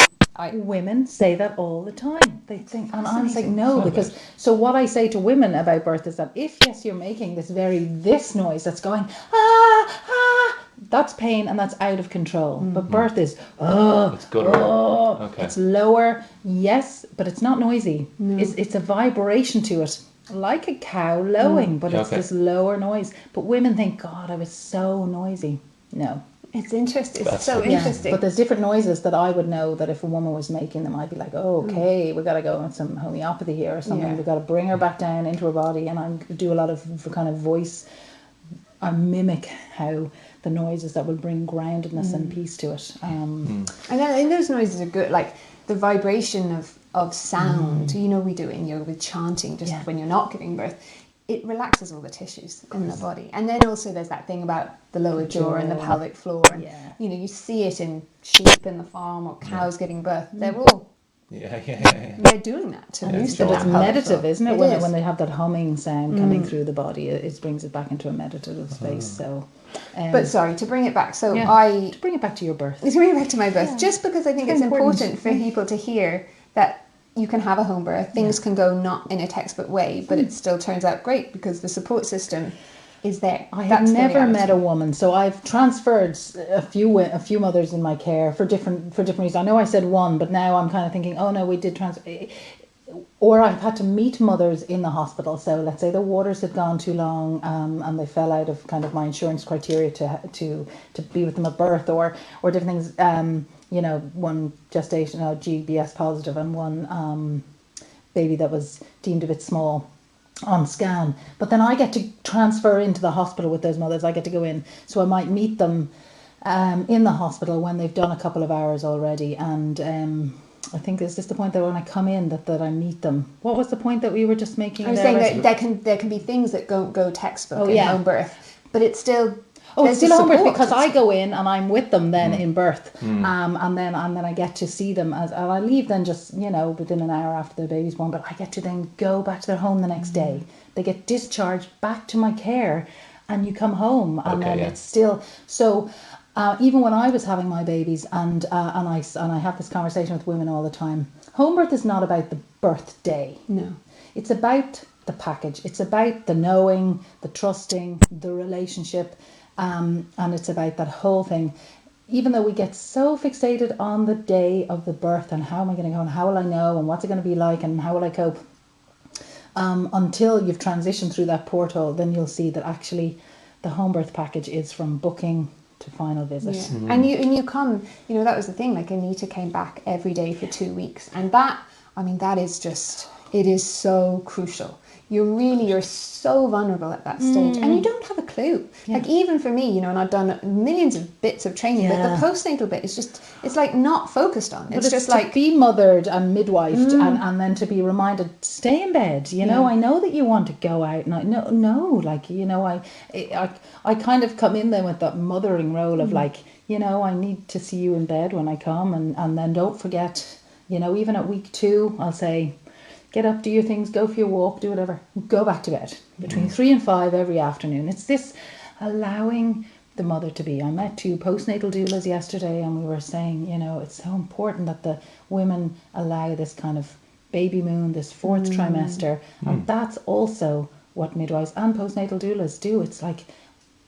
Women say that all the time. They think, and I'm like, no, because so what I say to women about birth is that if you're making this noise that's going that's pain and that's out of control. But birth is It's guttural. Okay. it's lower, yes, but it's not noisy. It's a vibration to it, like a cow lowing, but it's this lower noise. But women think, God, I was so noisy. No. it's interesting. It's That's so funny. interesting. But there's different noises that I would know that if a woman was making them, I'd be like, oh, okay, we got to go on some homeopathy here or something. Yeah. We got to bring her back down into her body, and I do a lot of kind of voice. I mimic how the noises that will bring groundedness and peace to it. And then in those noises are good, like the vibration of sound. We do it in yoga with chanting, just when you're not giving birth. It relaxes all the tissues in the body. And then also there's that thing about the lower jaw and the pelvic floor. And, you see it in sheep in the farm or cows giving birth. They're all they're doing that to boost But it's that pelvic meditative, floor. isn't it? It When, is. when they have that humming sound coming through the body, it brings it back into a meditative space. So, But sorry, to bring it back. So to bring it back to your birth. Let's bring it back to my birth, just because I think it's important for important. people to hear that you can have a home birth. Things can go not in a textbook way, but it still turns out great because the support system is there. I have That's the never reality. met a woman, so I've transferred a few mothers in my care for different reasons. I know I said one, but now I'm kind of thinking, oh no, we did transfer. Or I've had to meet mothers in the hospital. So let's say the waters had gone too long, and they fell out of kind of my insurance criteria to be with them at birth, or different things. You know, one gestational GBS positive and one baby that was deemed a bit small on scan. But then I get to transfer into the hospital with those mothers. I get to go in, so I might meet them in the hospital when they've done a couple of hours already. And I think it's just the point that when I come in that I meet them. What was the point that we were just making? I was saying that there can be things that go textbook in home birth, but it's still. Oh, it's still home birth support. because I go in and I'm with them then in birth, and then I get to see them and I leave then just within an hour after the baby's born. But I get to then go back to their home the next day. They get discharged back to my care, and you come home, and then it's still so. Even when I was having my babies, and I have this conversation with women all the time. Home birth is not about the birthday. No, it's about the package. It's about the knowing, the trusting, the relationship. And it's about that whole thing. Even though we get so fixated on the day of the birth and how am I going to go and how will I know and what's it going to be like and how will I cope, until you've transitioned through that portal, then you'll see that actually the home birth package is from booking to final visit. Yeah. And you come, that was the thing, like Anita came back every day for 2 weeks, and that is just, it is so crucial. You're so vulnerable at that stage, and you don't have a clue. Like even for me, and I've done millions of bits of training, but the postnatal bit is just, it's like not focused on. It's just like to be mothered and midwifed, and then to be reminded, stay in bed. I know that you want to go out, and I kind of come in then with that mothering role of I need to see you in bed when I come, and then don't forget, even at week 2, I'll say, get up, do your things, go for your walk, do whatever, go back to bed between 3 and 5 every afternoon. It's this allowing the mother to be. I met 2 postnatal doulas yesterday, and we were saying, it's so important that the women allow this kind of baby moon, this 4th trimester, and that's also what midwives and postnatal doulas do. It's like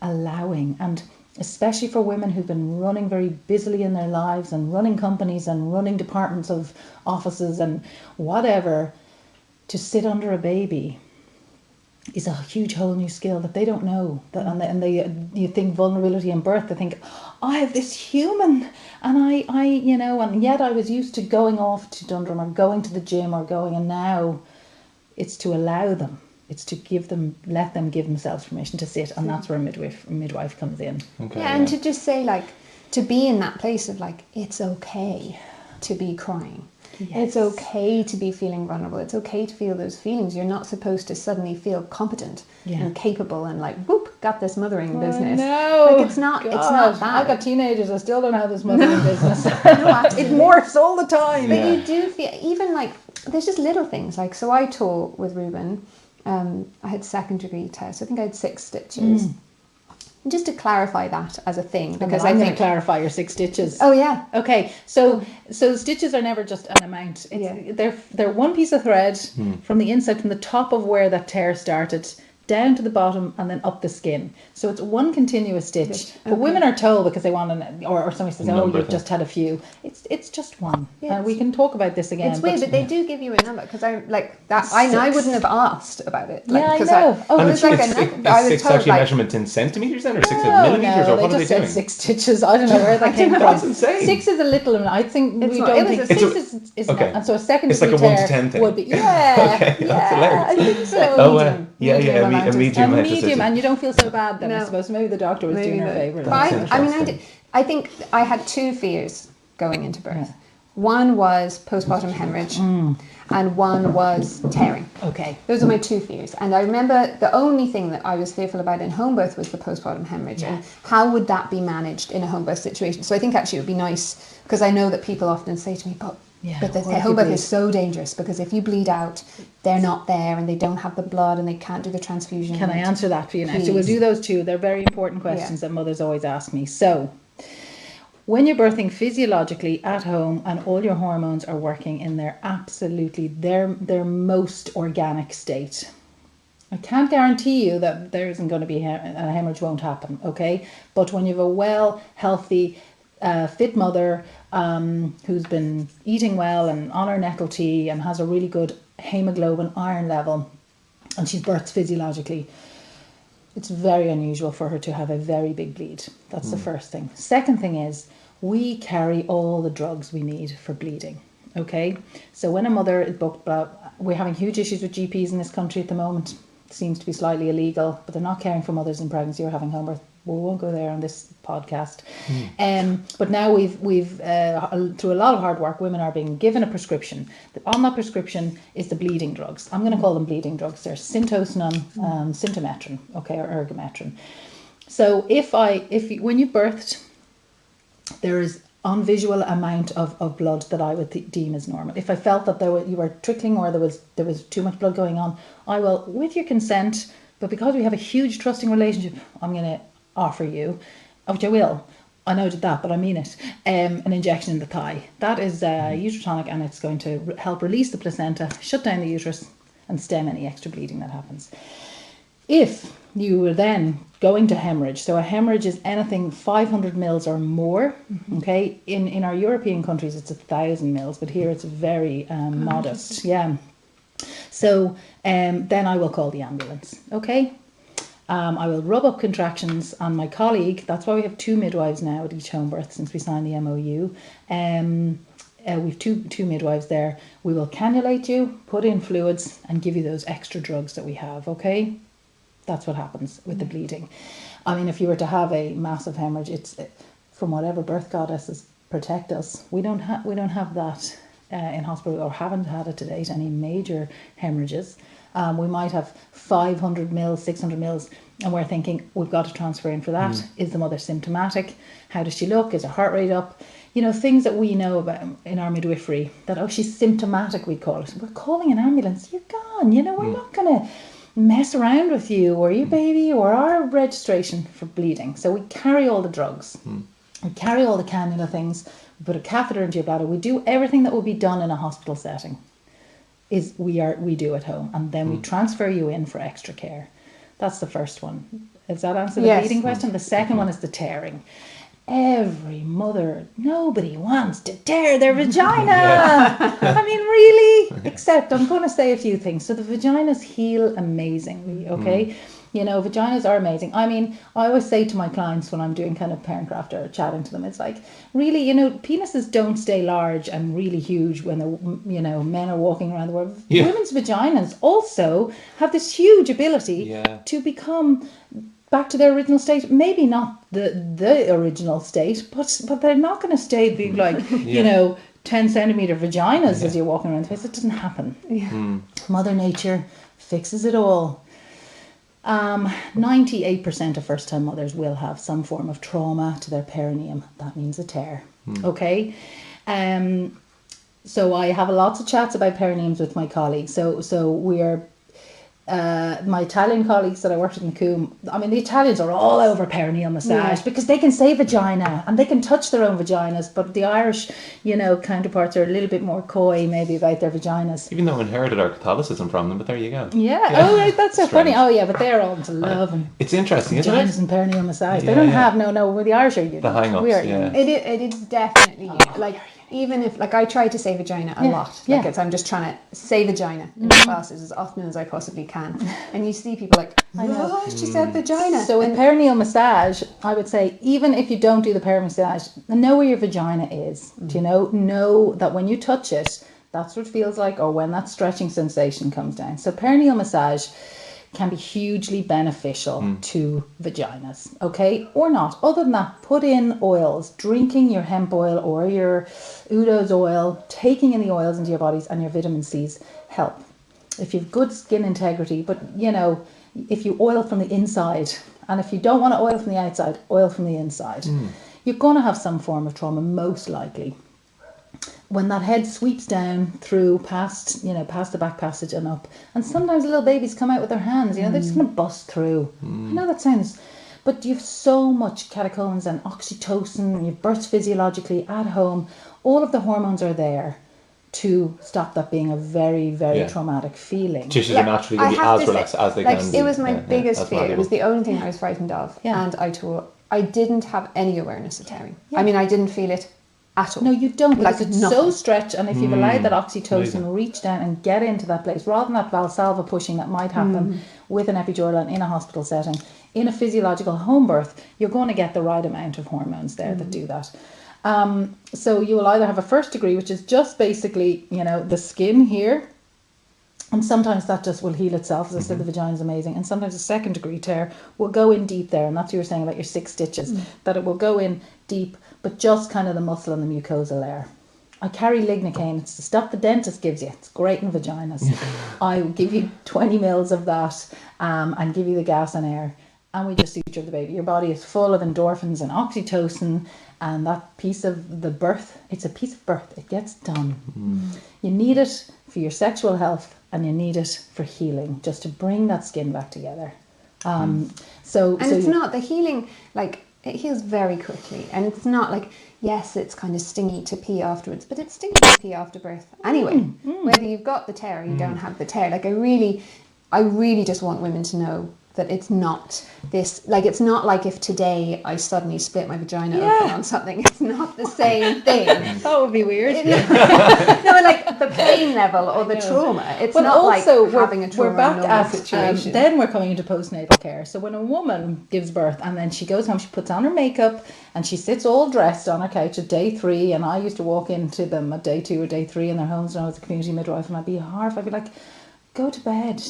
allowing, and especially for women who've been running very busily in their lives and running companies and running departments of offices and whatever, to sit under a baby is a huge whole new skill that they don't know. You think vulnerability in birth, they think, I have this human, and and yet I was used to going off to Dundrum or going to the gym or going, and now it's to allow them. It's to let them give themselves permission to sit, and that's where a midwife comes in. Okay, and to just say, to be in that place of it's okay to be crying. Yes. It's okay to be feeling vulnerable. It's okay to feel those feelings. You're not supposed to suddenly feel competent and capable and whoop, got this mothering business. No, it's not that. I've got teenagers. I still don't have this mothering business. It morphs all the time. But you do feel, even there's just little things. So I taught with Ruben. I had 2nd degree tests. I think I had 6 stitches. And just to clarify that as a thing, because I'm going to clarify your 6 stitches. Oh yeah. Okay. So stitches are never just an amount. They're one piece of thread from the inside, from the top of where that tear started, down to the bottom and then up the skin. So it's one continuous stitch. Okay. But women are told, because they want or somebody says, you've just had a few. It's just one. And we can talk about this again. It's weird, but they do give you a number, because I wouldn't have asked about it. I know. I was told, six actually measurement in centimetres then, or 6 millimetres, or what are they doing? 6 stitches. I don't know where that came from. That's insane. 6 is a little. I think we don't think 6 is okay. And so a 2nd it's like a 1 to 10 thing. Would be okay, that's hilarious. I think so. Oh well, yeah. A medium, and you don't feel so bad then. I suppose maybe the doctor was doing her favour. I think I had 2 fears going into birth. Yeah. One was postpartum hemorrhage, and one was tearing. Okay, those are my 2 fears. And I remember the only thing that I was fearful about in home birth was the postpartum hemorrhage, and how would that be managed in a home birth situation. So I think actually it would be nice, because I know that people often say to me, but the home birth is so dangerous, because if you bleed out, they're not there and they don't have the blood and they can't do the transfusion. Can I answer that for you now? Please. So we'll do those 2. They're very important questions that mothers always ask me. So when you're birthing physiologically at home and all your hormones are working in their most organic state, I can't guarantee you that there isn't going to be a hemorrhage won't happen, okay? But when you have a well, healthy, fit mother who's been eating well and on her nettle tea and has a really good hemoglobin iron level, and she's birthed physiologically, it's very unusual for her to have a very big bleed. That's the first thing. Second thing is, we carry all the drugs we need for bleeding, okay? So when a mother is booked, we're having huge issues with GPs in this country at the moment. It seems to be slightly illegal, but they're not caring for mothers in pregnancy or having home birth. We won't go there on this podcast. But now we've through a lot of hard work, women are being given a prescription. On that prescription is the bleeding drugs. I'm going to call them bleeding drugs. They're syntocinon, Sintometrin, okay, or ergometrin. So when you birthed, there is unvisual amount of blood that I would deem as normal. If I felt that you were trickling or there was too much blood going on, I will, with your consent, but because we have a huge trusting relationship, I'm going to offer you, which I will, I know I did that, but I mean it, an injection in the thigh. That is Uterotonic, and it's going to help release the placenta, shut down the uterus and stem any extra bleeding that happens. If you were then going to hemorrhage, so a hemorrhage is anything 500 mils or more, okay? In our European countries it's 1,000 mils, but here it's very modest. Yeah. So then I will call the ambulance, okay? I will rub up contractions, and my colleague, that's why we have 2 midwives now at each home birth since we signed the MOU. We've two midwives there. We will cannulate you, put in fluids and give you those extra drugs that we have, okay? That's what happens with the bleeding. I mean, if you were to have a massive hemorrhage, it's from whatever birth goddesses protect us. We don't have that in hospital, or haven't had it to date, any major hemorrhages. We might have 500 mils, 600 mils, and we're thinking we've got to transfer in for that. Is the mother symptomatic? How does she look? Is her heart rate up? You know, things that we know about in our midwifery, that, oh, she's symptomatic, we call it. We're calling an ambulance. You're gone. You know, we're not going to mess around with you or your baby or our registration for bleeding. So we carry all the drugs. We carry all the cannula things. We put a catheter into your bladder. We do everything that would be done in a hospital setting. We do at home, and then we transfer you in for extra care. That's the first one. Does that answer the bleeding question? The second one is the tearing. Every mother, nobody wants to tear their vagina. I mean, really? Except I'm going to say a few things. So the vaginas heal amazingly, okay? You know, vaginas are amazing. I mean, I always say to my clients when I'm doing kind of parent craft or chatting to them, it's like, really, you know, penises don't stay large and really huge when men are walking around the world. Yeah. Women's vaginas also have this huge ability to become back to their original state. Maybe not the original state, but they're not going to stay big like, 10 centimetre vaginas as you're walking around the place. It doesn't happen. Mother Nature fixes it all. 98% of first-time mothers will have some form of trauma to their perineum. That means a tear. Okay? So I have lots of chats about perineums with my colleagues. So we're my Italian colleagues that I worked with in Coombe, I mean, the Italians are all over perineal massage because they can say vagina and they can touch their own vaginas, but the Irish, counterparts are a little bit more coy maybe about their vaginas. Even though we inherited our Catholicism from them, but there you go. Yeah. Oh, right, that's so funny. Oh, yeah, but they're all into love and it's interesting, isn't it? Vaginas and perineal massage. They don't have, well, the Irish are unique. The hang-ups, It is definitely, even if, I try to say vagina a lot. I'm just trying to say vagina in classes as often as I possibly can. And you see people like, she said vagina. So in perineal massage, I would say, even if you don't do the perineal massage, know where your vagina is. Do you know that when you touch it, that's what it feels like, or when that stretching sensation comes down. So perineal massage can be hugely beneficial to vaginas, okay? Or not. Other than that, put in oils. Drinking your hemp oil or your Udo's oil, taking in the oils into your bodies and your vitamin C's help. If you have good skin integrity, but if you oil from the inside, and if you don't want to oil from the outside, oil from the inside, you're going to have some form of trauma, most likely. When that head sweeps down through past the back passage and up, and sometimes little babies come out with their hands, they're just going to bust through. I know that sounds, but you have so much catecholamines and oxytocin, and you've birthed physiologically at home, all of the hormones are there. to stop that being a very, very Yeah. traumatic feeling. Tissues Yeah, are naturally I going to be have as to relaxed say, as they like, can be. it was my biggest that's fear. It valuable. was the only thing I was frightened of. Yeah. And I didn't have any awareness of tearing. Yeah. I mean, I didn't feel it at all. No, you don't, because Like it's so nothing. stretched, and if you've allowed that oxytocin Amazing. reach down and get into that place, rather than that Valsalva pushing that might happen with an epidural in a hospital setting, in a physiological home birth, you're going to get the right amount of hormones there that do that. So you will either have a first degree, which is just basically, the skin here, and sometimes that just will heal itself. As I said, the vagina is amazing. And sometimes a second degree tear will go in deep there. And that's what you were saying about your 6 stitches, that it will go in deep, but just kind of the muscle and the mucosa layer. I carry lignocaine. It's the stuff the dentist gives you. It's great in vaginas. I will give you 20 mils of that and give you the gas and air. And we just suture the baby. Your body is full of endorphins and oxytocin. And that piece of the birth, it's a piece of birth. It gets done. You need it for your sexual health, and you need it for healing, just to bring that skin back together. And it's not the healing, like, it heals very quickly. And it's not like, yes, it's kind of stingy to pee afterwards, but it's stingy to pee after birth anyway. Whether you've got the tear or you don't have the tear. Like, I really just want women to know that it's not this, like, it's not like if today I suddenly split my vagina open on something. It's not the same thing. That would be weird. No, like the pain level or the trauma. It's But not also, like having a trauma we're back normal at situation. then we're coming into postnatal care. So when a woman gives birth and then she goes home, she puts on her makeup and she sits all dressed on her couch at day 3. And I used to walk into them at day 2 or day 3 in their homes when I was a community midwife, and I'd be horrified. I'd be like, go to bed.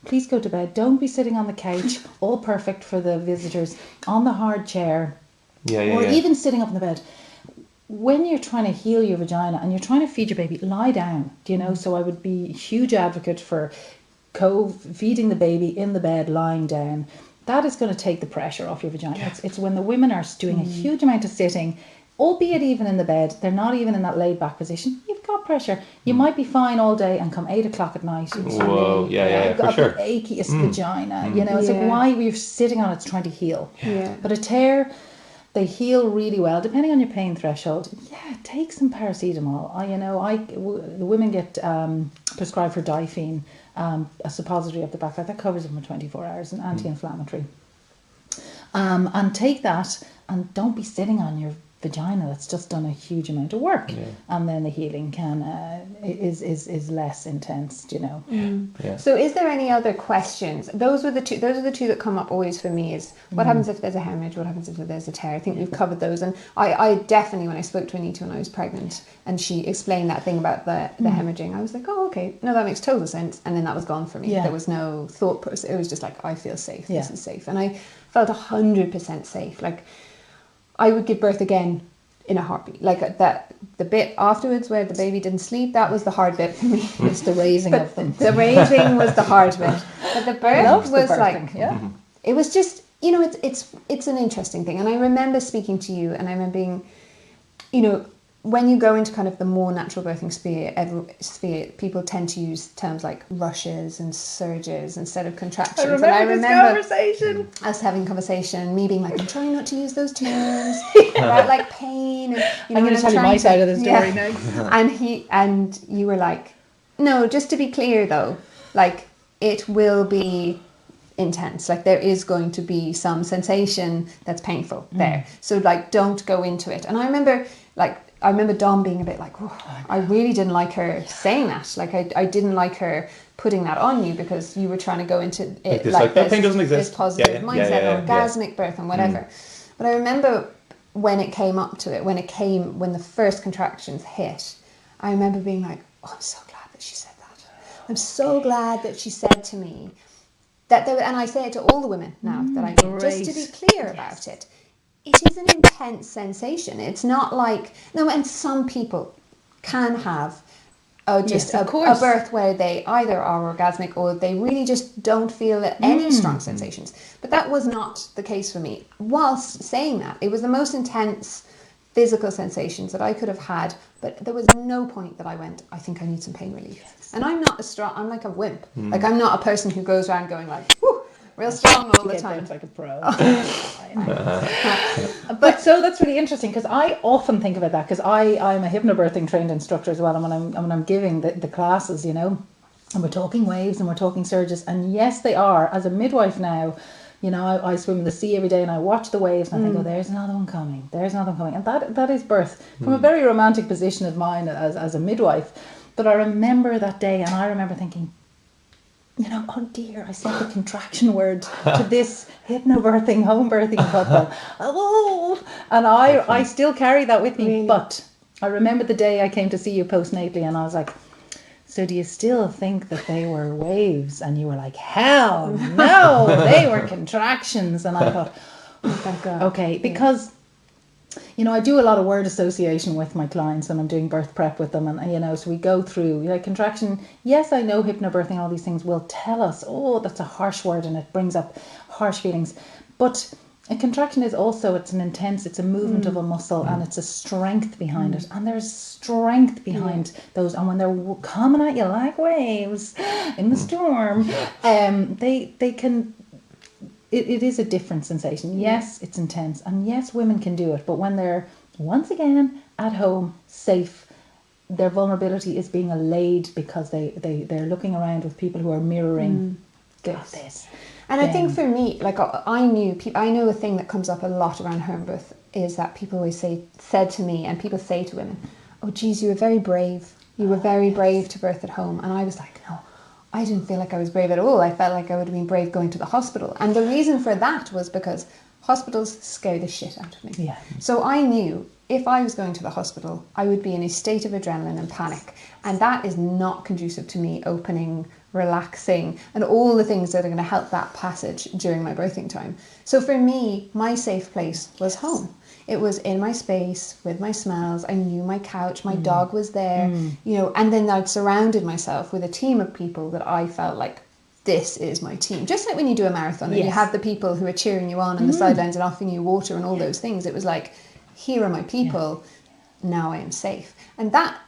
Please go to bed. Don't be sitting on the couch, all perfect for the visitors, on the hard chair, or even sitting up in the bed. When you're trying to heal your vagina and you're trying to feed your baby, lie down. So I would be a huge advocate for feeding the baby in the bed, lying down. That is going to take the pressure off your vagina. It's when the women are doing a huge amount of sitting, albeit even in the bed, they're not even in that laid back position. You've got pressure. You might be fine all day, and come 8 o'clock at night, you've got the achiest vagina. It's like, why we're sitting on it's trying to heal. But a tear, they heal really well depending on your pain threshold. Take some paracetamol. The women get prescribed for Difene, a suppository of the back that covers them for 24 hours, an anti-inflammatory. And take that, and don't be sitting on your vagina that's just done a huge amount of work, and then the healing can is less intense. So is there any other questions? Those are the two that come up always for me, is what happens if there's a hemorrhage, what happens if there's a tear. I think we've covered those, and I definitely, when I spoke to Anita when I was pregnant and she explained that thing about the hemorrhaging, I was like, oh, okay, no, that makes total sense. And then that was gone for me. There was no thought process. It was just like, I feel safe. This is safe. And I felt 100% safe. Like, I would give birth again in a heartbeat. Like, that, the bit afterwards where the baby didn't sleep, that was the hard bit for me. It's the raising of them. The raising was the hard bit. But the birth was like, it was just, it's an interesting thing. And I remember speaking to you, and I remember being, when you go into kind of the more natural birthing sphere, people tend to use terms like rushes and surges instead of contractions. I remember this conversation. Us having conversation, me being like, I'm trying not to use those terms about like pain. And, I'm going to tell you my side of the story now. And you were like, no, just to be clear though, like, it will be intense. Like, there is going to be some sensation that's painful there. So like, don't go into it. And I remember Dom being a bit like, I really didn't like her saying that. Like, I didn't like her putting that on you, because you were trying to go into it like that pain doesn't exist. This positive mindset, orgasmic birth and whatever. But I remember when it came up to it, when the first contractions hit, I remember being like, oh, I'm so glad that she said that. I'm so glad that she said to me that there, and I say it to all the women now that I meet, just to be clear about it. It is an intense sensation. It's not like, and some people can have a birth where they either are orgasmic or they really just don't feel any strong sensations. But that was not the case for me. Whilst saying that, it was the most intense physical sensations that I could have had, but there was no point that I went, I think I need some pain relief. And I'm not I'm like a wimp. Like, I'm not a person who goes around going like, whoo, real strong all the time. Like a pro. But so that's really interesting, because I often think about that, because I'm a hypnobirthing trained instructor as well, and when I'm giving the classes, you know, and we're talking waves and we're talking surges, and yes, they are. As a midwife now, you know, I swim in the sea every day and I watch the waves and I think, oh, there's another one coming, and that is birth from a very romantic position of mine as a midwife. But I remember that day, and I remember thinking, you know, oh dear, I said the contraction word to this hypnobirthing, home birthing couple. Oh, and I still carry that with me. Really? But I remember the day I came to see you postnatally, and I was like, so do you still think that they were waves? And you were like, hell no, they were contractions. And I thought, Oh, thank God. okay, because, you know, I do a lot of word association with my clients when I'm doing birth prep with them. And, you know, so we go through, like, contraction. Yes, I know hypnobirthing, all these things will tell us, oh, that's a harsh word and it brings up harsh feelings. But a contraction is also, it's a movement of a muscle, and it's a strength behind it. And there's strength behind those. And when they're coming at you like waves in the storm, they can... It is a different sensation. Yes, it's intense. And yes, women can do it. But when they're, once again, at home, safe, their vulnerability is being allayed because they're looking around with people who are mirroring this. And I think for me, like, I know a thing that comes up a lot around home birth is that people always said to me, and people say to women, oh, geez, you were very brave. You were very brave to birth at home. And I was like, no, I didn't feel like I was brave at all. I felt like I would have been brave going to the hospital. And the reason for that was because hospitals scare the shit out of me. Yeah. So I knew if I was going to the hospital, I would be in a state of adrenaline and panic. And that is not conducive to me opening, relaxing, and all the things that are going to help that passage during my birthing time. So for me, my safe place was home. It was in my space with my smells. I knew my couch, my dog was there, you know, and then I'd surrounded myself with a team of people that I felt like, this is my team. Just like when you do a marathon and you have the people who are cheering you on on the sidelines and offering you water and all those things. It was like, here are my people. Now I am safe. And that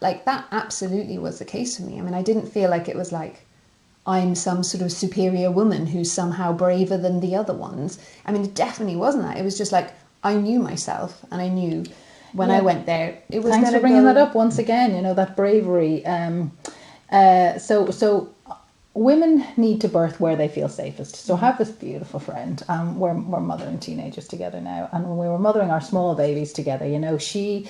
absolutely was the case for me. I mean, I didn't feel like it was like, I'm some sort of superior woman who's somehow braver than the other ones. I mean, it definitely wasn't that. It was just like, I knew myself, and I knew when I went there, it was. Thanks for bringing that up once again. You know, that bravery. So women need to birth where they feel safest. So I have this beautiful friend. We're mothering teenagers together now, and when we were mothering our small babies together, you know, she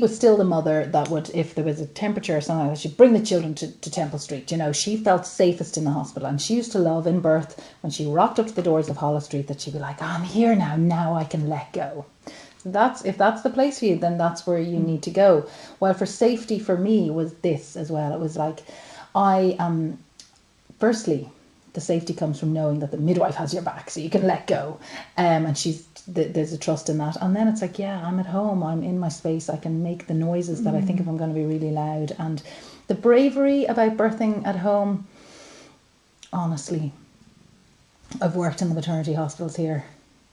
was still the mother that would, if there was a temperature or something, she'd bring the children to Temple Street. You know, she felt safest in the hospital, and she used to love in birth when she rocked up to the doors of Holles Street that she'd be like, I'm here now. Now I can let go. If that's the place for you, then that's where you need to go. Well, for safety for me was this as well. It was like firstly, the safety comes from knowing that the midwife has your back, so you can let go, and there's a trust in that. And then it's like, yeah, I'm at home, I'm in my space, I can make the noises that I think if I'm going to be really loud. And the bravery about birthing at home, honestly, I've worked in the maternity hospitals here.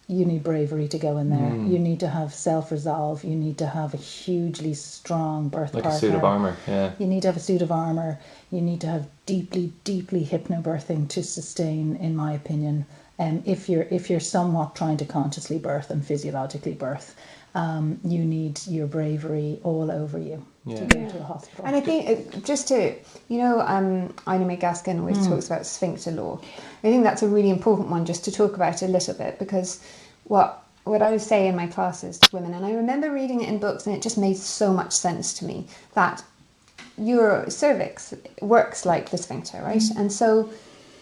You need bravery to go in there. You need to have self-resolve. You need to have a hugely strong birth partner. Like a suit of armour, yeah. You need to have a suit of armour. You need to have deeply, deeply hypnobirthing to sustain, in my opinion. If you're somewhat trying to consciously birth and physiologically birth, you need your bravery all over you to go to a hospital. And I think just to, you know, Ina May Gaskin always talks about sphincter law. I think that's a really important one just to talk about a little bit, because what I would say in my classes to women, and I remember reading it in books and it just made so much sense to me, that your cervix works like the sphincter, right? And so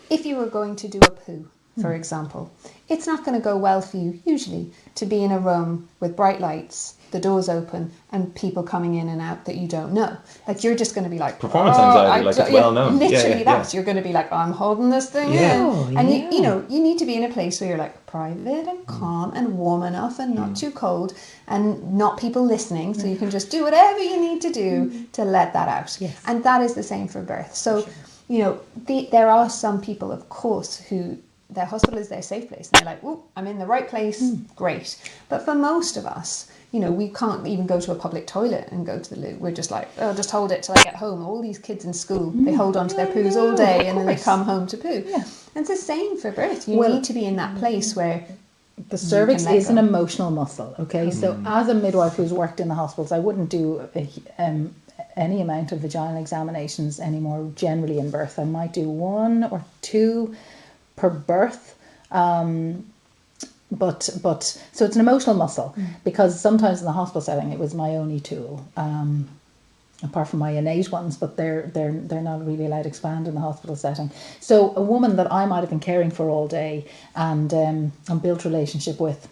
if you were going to do a poo, for example, it's not going to go well for you usually to be in a room with bright lights, the doors open, and people coming in and out that you don't know. Like, you're just going to be like, performance anxiety, like it's well known. Literally that. You're going to be like, I'm holding this thing in. And you know, you need to be in a place where you're like private and calm and warm enough and not too cold and not people listening, so you can just do whatever you need to do to let that out. Yes. And that is the same for birth. So, you know, there are some people, of course, who their hospital is their safe place. And they're like, oh, I'm in the right place, great. But for most of us, you know, we can't even go to a public toilet and go to the loo. We're just like, oh, just hold it till I get home. All these kids in school, they hold on to their poos all day and then they come home to poo. Yeah. And it's the same for birth. You need to be in that place where The cervix let is an go. emotional muscle, okay? So as a midwife who's worked in the hospitals, I wouldn't do any amount of vaginal examinations anymore generally in birth. I might do 1 or 2 per birth. But so it's an emotional muscle because sometimes in the hospital setting it was my only tool. Apart from my innate ones, but they're not really allowed to expand in the hospital setting. So a woman that I might have been caring for all day and built relationship with,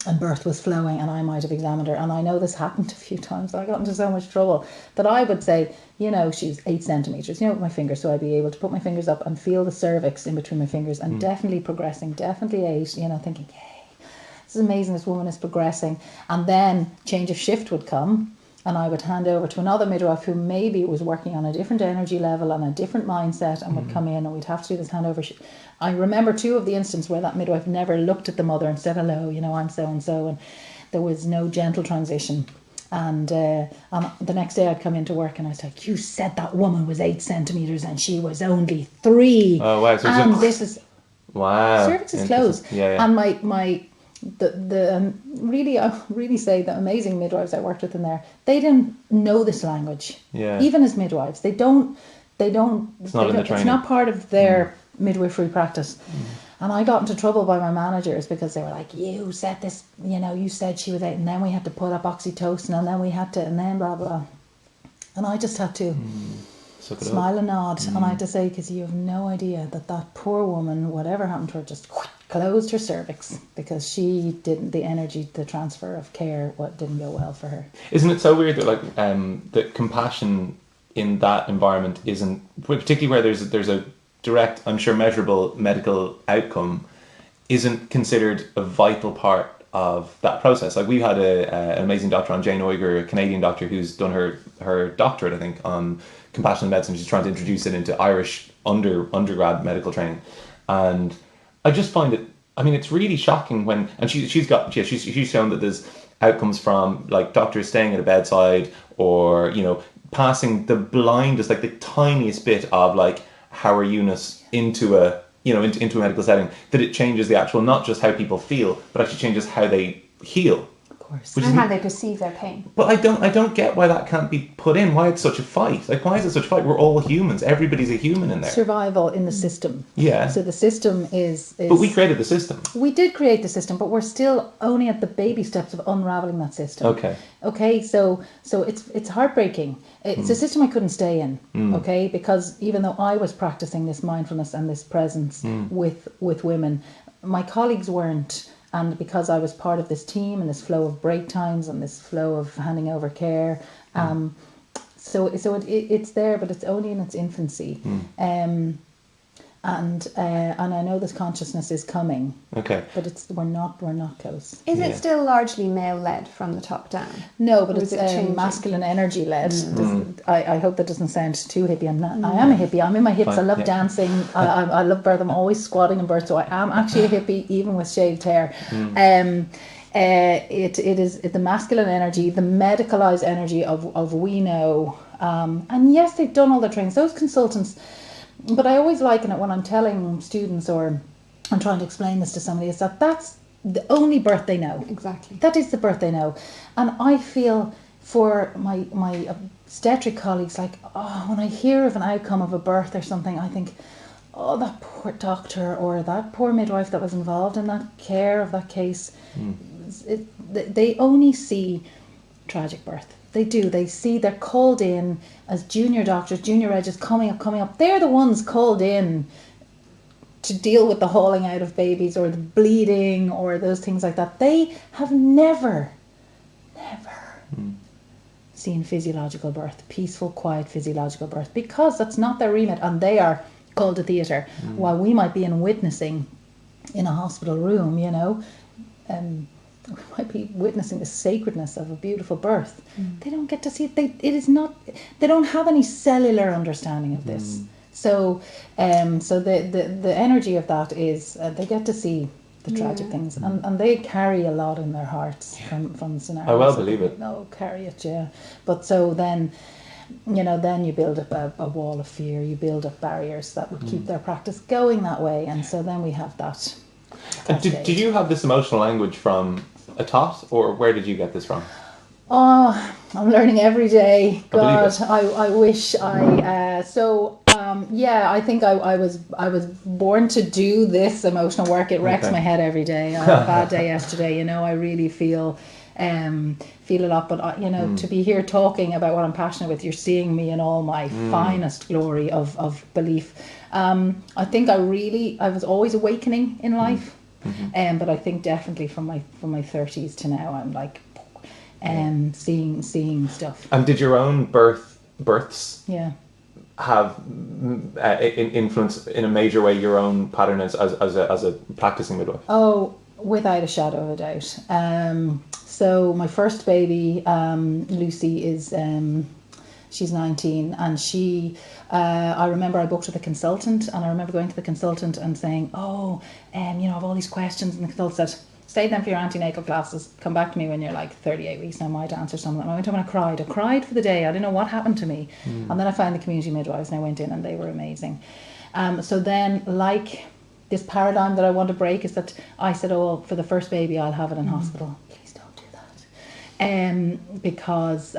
and birth was flowing, and I might have examined her, and I know this happened a few times. I got into so much trouble that I would say, she's 8 centimeters, with my fingers, so I'd be able to put my fingers up and feel the cervix in between my fingers, and definitely progressing, definitely 8. Thinking, yay, this is amazing. This woman is progressing, and then change of shift would come. And I would hand over to another midwife who maybe was working on a different energy level and a different mindset and would come in, and we'd have to do this handover. I remember 2 of the instances where that midwife never looked at the mother and said, hello, I'm so-and-so. And there was no gentle transition. And the next day I'd come into work and I was like, you said that woman was 8 centimetres and she was only 3. Oh, wow. So and this is... Wow. Cervix is closed. Yeah. And my really say the amazing midwives I worked with in there, they didn't know this language. Yeah. Even as midwives, they don't. It's not in the training. It's not part of their midwifery practice. And I got into trouble by my managers because they were like, you said this, you said she was 8, and then we had to put up oxytocin, and then we had to, and then blah blah. And I just had to smile and nod, and I had to say, because you have no idea that poor woman, whatever happened to her, just closed her cervix because the energy, the transfer of care, didn't go well for her. Isn't it so weird that that compassion in that environment isn't, particularly where there's a direct, I'm sure measurable medical outcome, isn't considered a vital part of that process? Like, we've had an amazing doctor on, Jane Uyghur, a Canadian doctor who's done her doctorate, I think, on compassionate medicine. She's trying to introduce it into Irish undergrad medical training, and I just find it, it's really shocking when, and she's shown that there's outcomes from doctors staying at a bedside, or passing the blindest, the tiniest bit of how are units into a into a medical setting, that it changes the actual, not just how people feel, but actually changes how they heal. Which and how they perceive their pain. But I don't get why that can't be put in. Why it's such a fight? Why is it such a fight? We're all humans. Everybody's a human in there. Survival in the system. Yeah. So the system is. But we created the system. We did create the system, but we're still only at the baby steps of unraveling that system. Okay. So it's heartbreaking. It's a system I couldn't stay in. Okay, because even though I was practicing this mindfulness and this presence with women, my colleagues weren't. And because I was part of this team and this flow of break times and this flow of handing over care, so it's there, but it's only in its infancy. And I know this consciousness is coming. Okay. But we're not close. Is it still largely male led from the top down? No, but Or it's is it changing? masculine energy led. I hope that doesn't sound too hippie. I am a hippie. I'm in my hips. I love dancing. I love birth. I'm always squatting in birth, so I am actually a hippie, even with shaved hair. It is the masculine energy, the medicalized energy of we know. And yes, they've done all the trainings. Those consultants. But I always liken it when I'm telling students or I'm trying to explain this to somebody, is that's the only birth they know. Exactly. That is the birth they know. And I feel for my obstetric colleagues, when I hear of an outcome of a birth or something, I think, oh, that poor doctor or that poor midwife that was involved in that care of that case. They only see tragic birth. They do. They see they're called in as junior doctors, junior regs coming up. They're the ones called in to deal with the hauling out of babies or the bleeding or those things like that. They have never seen physiological birth, peaceful, quiet physiological birth, because that's not their remit, and they are called to theatre. While we might be in witnessing in a hospital room, we might be witnessing the sacredness of a beautiful birth. They don't get to see it. They don't have any cellular understanding of this. So the energy of that is they get to see the tragic things, and they carry a lot in their hearts from scenarios. I well believe it. No, carry it, yeah. But so then, then you build up a wall of fear. You build up barriers that would keep their practice going that way, and so then we have that. And did you have this emotional language from a tot, or where did you get this from? Oh, I'm learning every day. believe God, I wish I. I think I was born to do this emotional work. It wrecks Okay. my head every day. I had a bad day yesterday. You know, I really feel a lot. But you know, to be here talking about what I'm passionate with, you're seeing me in all my finest glory of belief. I think I was always awakening in life. But I think definitely from my 30s to now, I'm like seeing stuff. And did your own births Yeah. have influence in a major way your own pattern as a practicing midwife? Oh, without a shadow of a doubt. So my first baby, Lucy, is she's 19, and I remember I booked with a consultant, and I remember going to the consultant and saying, I have all these questions, and the consultant said, stay then for your antenatal classes, come back to me when you're like 38 weeks, and I might answer some of them. I went home and I cried for the day. I didn't know what happened to me. And then I found the community midwives, and I went in, and they were amazing. So then, like, this paradigm that I want to break is that I said, for the first baby I'll have it in hospital. Please don't do that. Because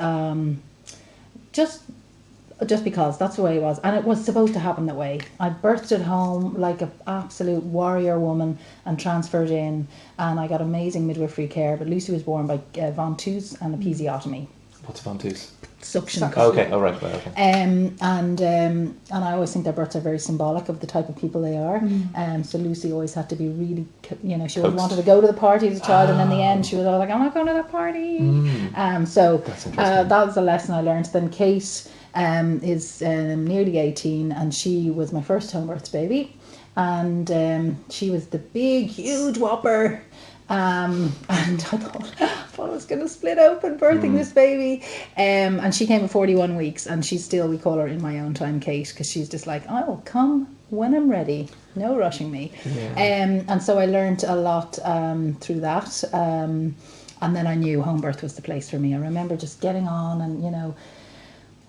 just because that's the way it was, and it was supposed to happen that way. I birthed at home like an absolute warrior woman and transferred in, and I got amazing midwifery care. But Lucy was born by ventouse and episiotomy. What's ventouse? Suction. Okay. Oh, right. Okay. And I always think their births are very symbolic of the type of people they are. So Lucy always had to be really, she always wanted to go to the party as a child, and in the end she was always like, I'm not going to that party. So that was the lesson I learned. Then Kate is nearly 18, and she was my first home birth baby, and she was the big, huge whopper. And I thought I was going to split open birthing this baby. And she came at 41 weeks, and she's still, we call her in my own time Kate, because she's just like, I will come when I'm ready. No rushing me. Yeah. And so I learned a lot through that. And then I knew home birth was the place for me. I remember just getting on and,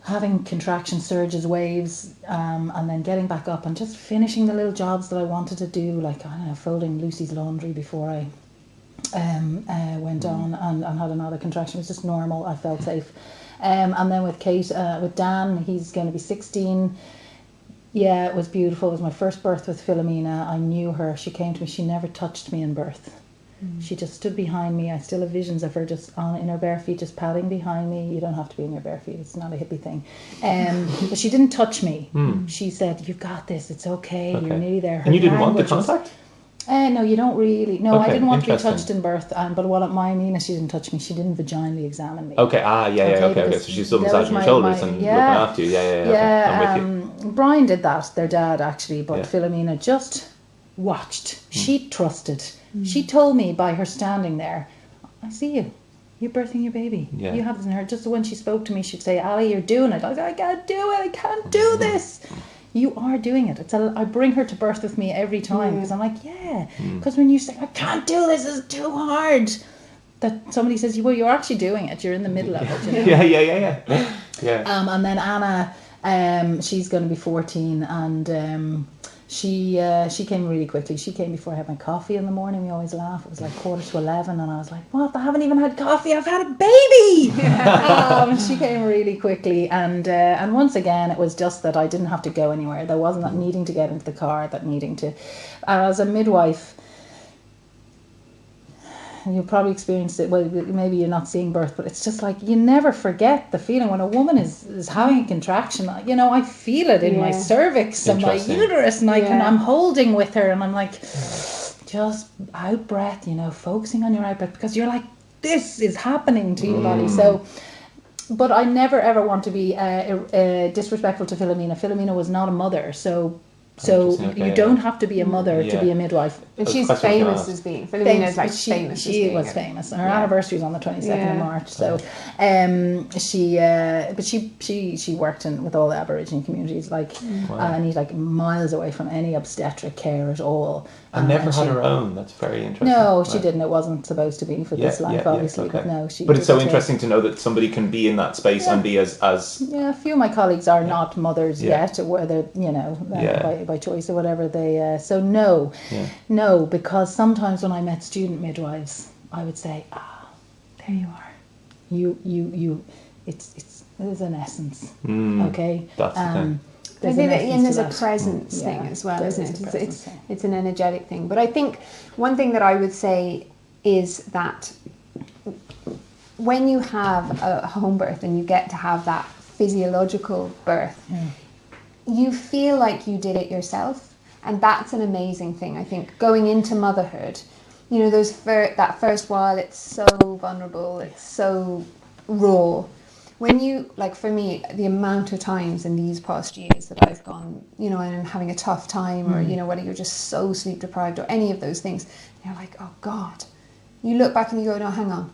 having contraction surges, waves, and then getting back up and just finishing the little jobs that I wanted to do, like, I don't know, folding Lucy's laundry before I went on and had another contraction. It was just normal. I felt safe. And then with Kate, with Dan, he's going to be 16. Yeah, it was beautiful. It was my first birth with Philomena. I knew her. She came to me. She never touched me in birth. She just stood behind me. I still have visions of her just in her bare feet, just padding behind me. You don't have to be in your bare feet. It's not a hippie thing. But she didn't touch me. She said, you've got this. It's okay. You're nearly there. Her and you didn't want the language contact? No, you don't really. No, Okay, I didn't want to be interesting. touched in birth. But what my Nina, she didn't touch me. She didn't vaginally examine me. Okay. Okay. because So she's still that was massaging your shoulders and looking after you. Yeah. Okay. I'm with you. Brian did that, their dad actually, but Yeah. Philomena just watched. She trusted. She told me by her standing there, I see you. You're birthing your baby. Yeah. You have this in her. Just when she spoke to me, she'd say, Ali, you're doing it. I was like, I can't do it. I can't do this. You are doing it. I bring her to birth with me every time because I'm like, yeah. Because when you say, I can't do this, it's too hard. That somebody says, well, you're actually doing it. You're in the middle of it. You know? Yeah. And then Anna, she's going to be 14, and she came really quickly. She came before I had my coffee in the morning. We always laugh. It was like 11:15, and I was like, what? I haven't even had coffee. I've had a baby. She came really quickly, and once again, it was just that I didn't have to go anywhere. There wasn't that needing to get into the car, that needing to. As a midwife, you'll probably experience it. Well, maybe you're not seeing birth, but it's just like you never forget the feeling when a woman is having a contraction. I feel it in my cervix and my uterus, and I'm holding with her, and I'm like, just out breath, focusing on your out breath, because you're like, this is happening to your body. So, but I never ever want to be disrespectful to Philomena. Philomena was not a mother, so you don't have to be a mother to be a midwife. And she's famous as being. Philomena's like famous. She was famous. Her anniversary is on the 22nd of March. So, she worked with all the Aboriginal communities, and he's like miles away from any obstetric care at all. And never had her own. That's very interesting. No, she didn't. It wasn't supposed to be for this life, obviously. Okay. But no, she. But it's so interesting to know that somebody can be in that space and be as. Yeah, a few of my colleagues are not mothers yet, whether by choice or whatever they. So no, no, because sometimes when I met student midwives, I would say, there you are, you. There's an essence, okay. That's the thing. I think there's a presence thing as well, isn't it? It's an energetic thing. But I think one thing that I would say is that when you have a home birth and you get to have that physiological birth, you feel like you did it yourself, and that's an amazing thing. I think going into motherhood, you know, that first while, it's so vulnerable, it's so raw. When you, like for me, the amount of times in these past years that I've gone, you know, and I'm having a tough time, or, you know, whether you're just so sleep deprived or any of those things, you're like, oh God. You look back and you go, no, hang on.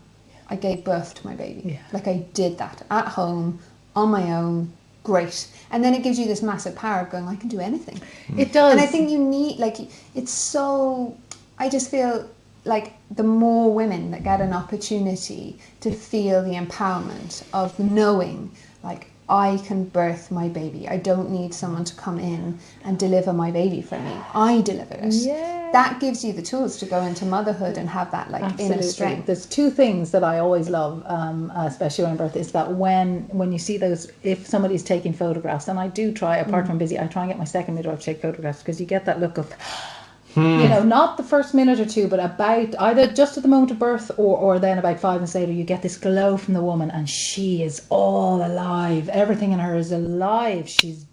I gave birth to my baby. Yeah. Like I did that at home, on my own, great. And then it gives you this massive power of going, I can do anything. It does. And I think you need, like, it's so, I just feel like the more women that get an opportunity to feel the empowerment of knowing, like, I can birth my baby. I don't need someone to come in and deliver my baby for me. I deliver it. Yeah. That gives you the tools to go into motherhood and have that, like, inner strength. There's two things that I always love, especially around birth, is that when you see those, if somebody's taking photographs, and I do try, apart from busy, I try and get my second midwife to take photographs, because you get that look of, you know, not the first minute or two, but about either just at the moment of birth or then about 5 minutes later, you get this glow from the woman, and she is all alive. Everything in her is alive. She's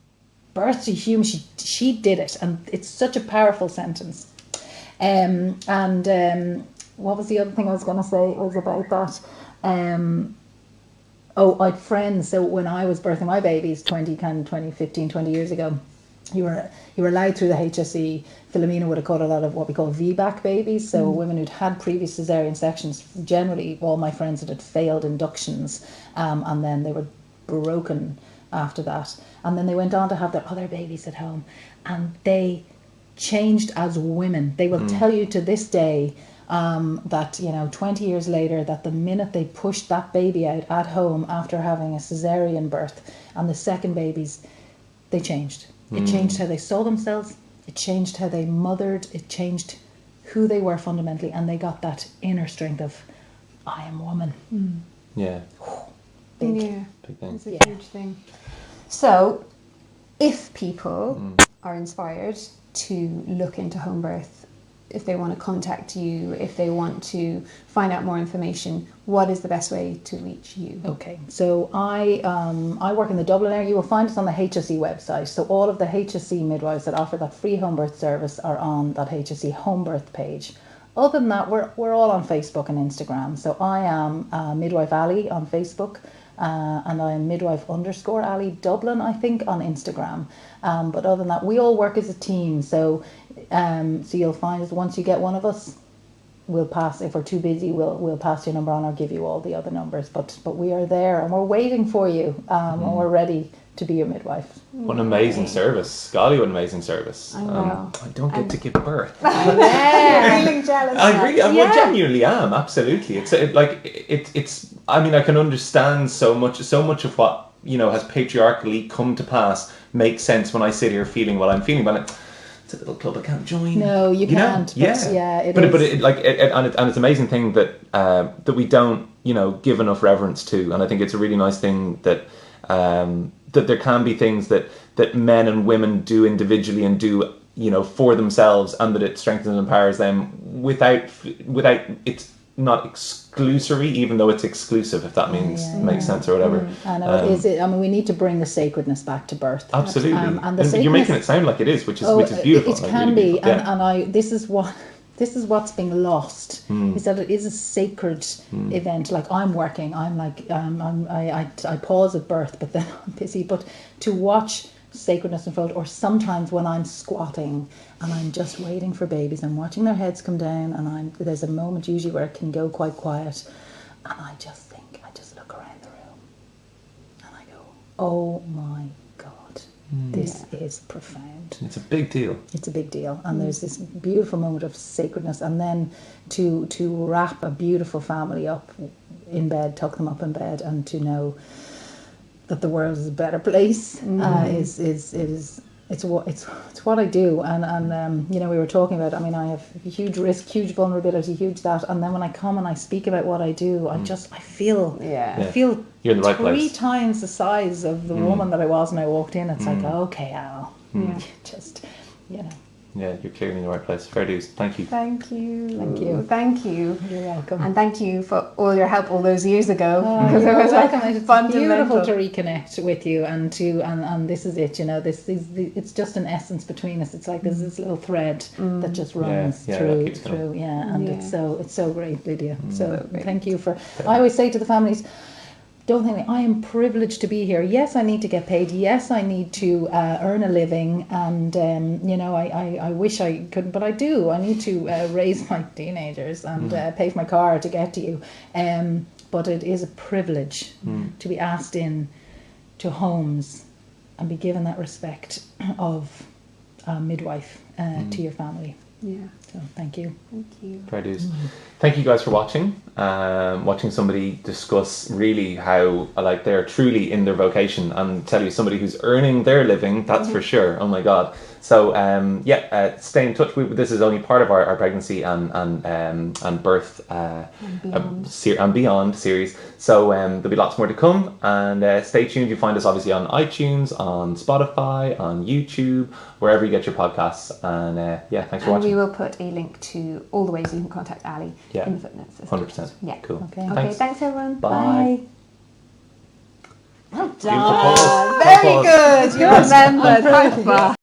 birthed a human. She did it, and it's such a powerful sentence. What was the other thing I was going to say? It was about that. I'd friends. So when I was birthing my babies 20 years ago, you were allowed through the HSE. Philomena would have caught a lot of what we call VBAC babies. So women who'd had previous cesarean sections. Generally, all my friends had failed inductions, and then they were broken after that. And then they went on to have their other babies at home, and they changed as women. They will tell you to this day that, you know, 20 years later, that the minute they pushed that baby out at home after having a cesarean birth and the second babies, they changed. It changed how they saw themselves. It changed how they mothered. It changed who they were fundamentally, and they got that inner strength of, I am woman. Yeah. Big. Yeah, Big thing. it's a huge thing. So, if people are inspired to look into home birth, if they want to contact you, if they want to find out more information, what is the best way to reach you? Okay, so I work in the Dublin area. You will find us on the HSE website. So all of the HSE midwives that offer that free home birth service are on that HSE home birth page. Other than that, we're all on Facebook and Instagram. So I am Midwife Ali on Facebook, and I am midwife_Ali Dublin, I think, on Instagram. But other than that, we all work as a team. So you'll find us, once you get one of us, we'll pass. If we're too busy, we'll pass your number on or give you all the other numbers. But we are there, and we're waiting for you, and we're ready to be your midwife. What an amazing service. Golly, what an amazing service. I know. I don't get to give birth. Yeah, feeling jealous. I genuinely am, absolutely. It's I mean, I can understand so much of what, you know, has patriarchally come to pass makes sense when I sit here feeling what I'm feeling, but it's a little club I can't join. No, you can't. Know? But yeah, it but is. It's an amazing thing that we don't, you know, give enough reverence to, and I think it's a really nice thing that that there can be things that men and women do individually and do, you know, for themselves, and that it strengthens and empowers them without it's not exclusory, even though it's exclusive, if that makes sense or whatever. I know it is. I mean, we need to bring the sacredness back to birth. Absolutely, and you're making it sound like it is, which is beautiful. It can be, and this is what's being lost, is that it is a sacred event. Like I'm working, I pause at birth, but then I'm busy. But to watch sacredness unfold, or sometimes when I'm squatting and I'm just waiting for babies, I'm watching their heads come down, and there's a moment usually where it can go quite quiet, and I just look around the room, and I go, oh my God, this is profound. It's a big deal. It's a big deal, and there's this beautiful moment of sacredness, and then to wrap a beautiful family up in bed, tuck them up in bed, and to know that the world is a better place is it's what I do, and you know, we were talking about, I mean, I have huge risk, huge vulnerability, huge that, and then when I come and I speak about what I do, I feel Yeah. I feel You're in the right three place. times the size of the woman that I was when I walked in. It's like, okay, Al, just, you know. Yeah, you're clearly in the right place. Fair dues. Thank you. Thank you. Thank you. Thank you. You're welcome. And thank you for all your help all those years ago. Because Because it was like it's fundamental. beautiful to reconnect with you, and this is it. You know, it's just an essence between us. It's like there's this little thread that just runs Yeah, through, that keeps going. and Yeah. it's so great, Lydia. So great. thank you for. I always say to the families, don't think I am privileged to be here. Yes, I need to get paid. Yes, I need to earn a living, and you know, I wish I couldn't, but I do. I need to raise my teenagers and pay for my car to get to you. But it is a privilege to be asked in to homes and be given that respect of a midwife to your family. Yeah. So thank you. Thank you. Fair dues. Thank you guys for watching. Watching somebody discuss really how like they're truly in their vocation, and tell you somebody who's earning their living, that's for sure. Oh my God. So stay in touch. This is only part of our pregnancy and birth and beyond series. So there'll be lots more to come, and stay tuned. You find us obviously on iTunes, on Spotify, on YouTube, wherever you get your podcasts. And thanks for And watching. we will put a link to all the ways you can contact Ali Yeah. in the footnotes. 100%. Yeah. Cool. Okay. Okay, thanks everyone. Bye. Well Beautiful done. pause. Very Pause. good. You remembered. Thanks, Bob.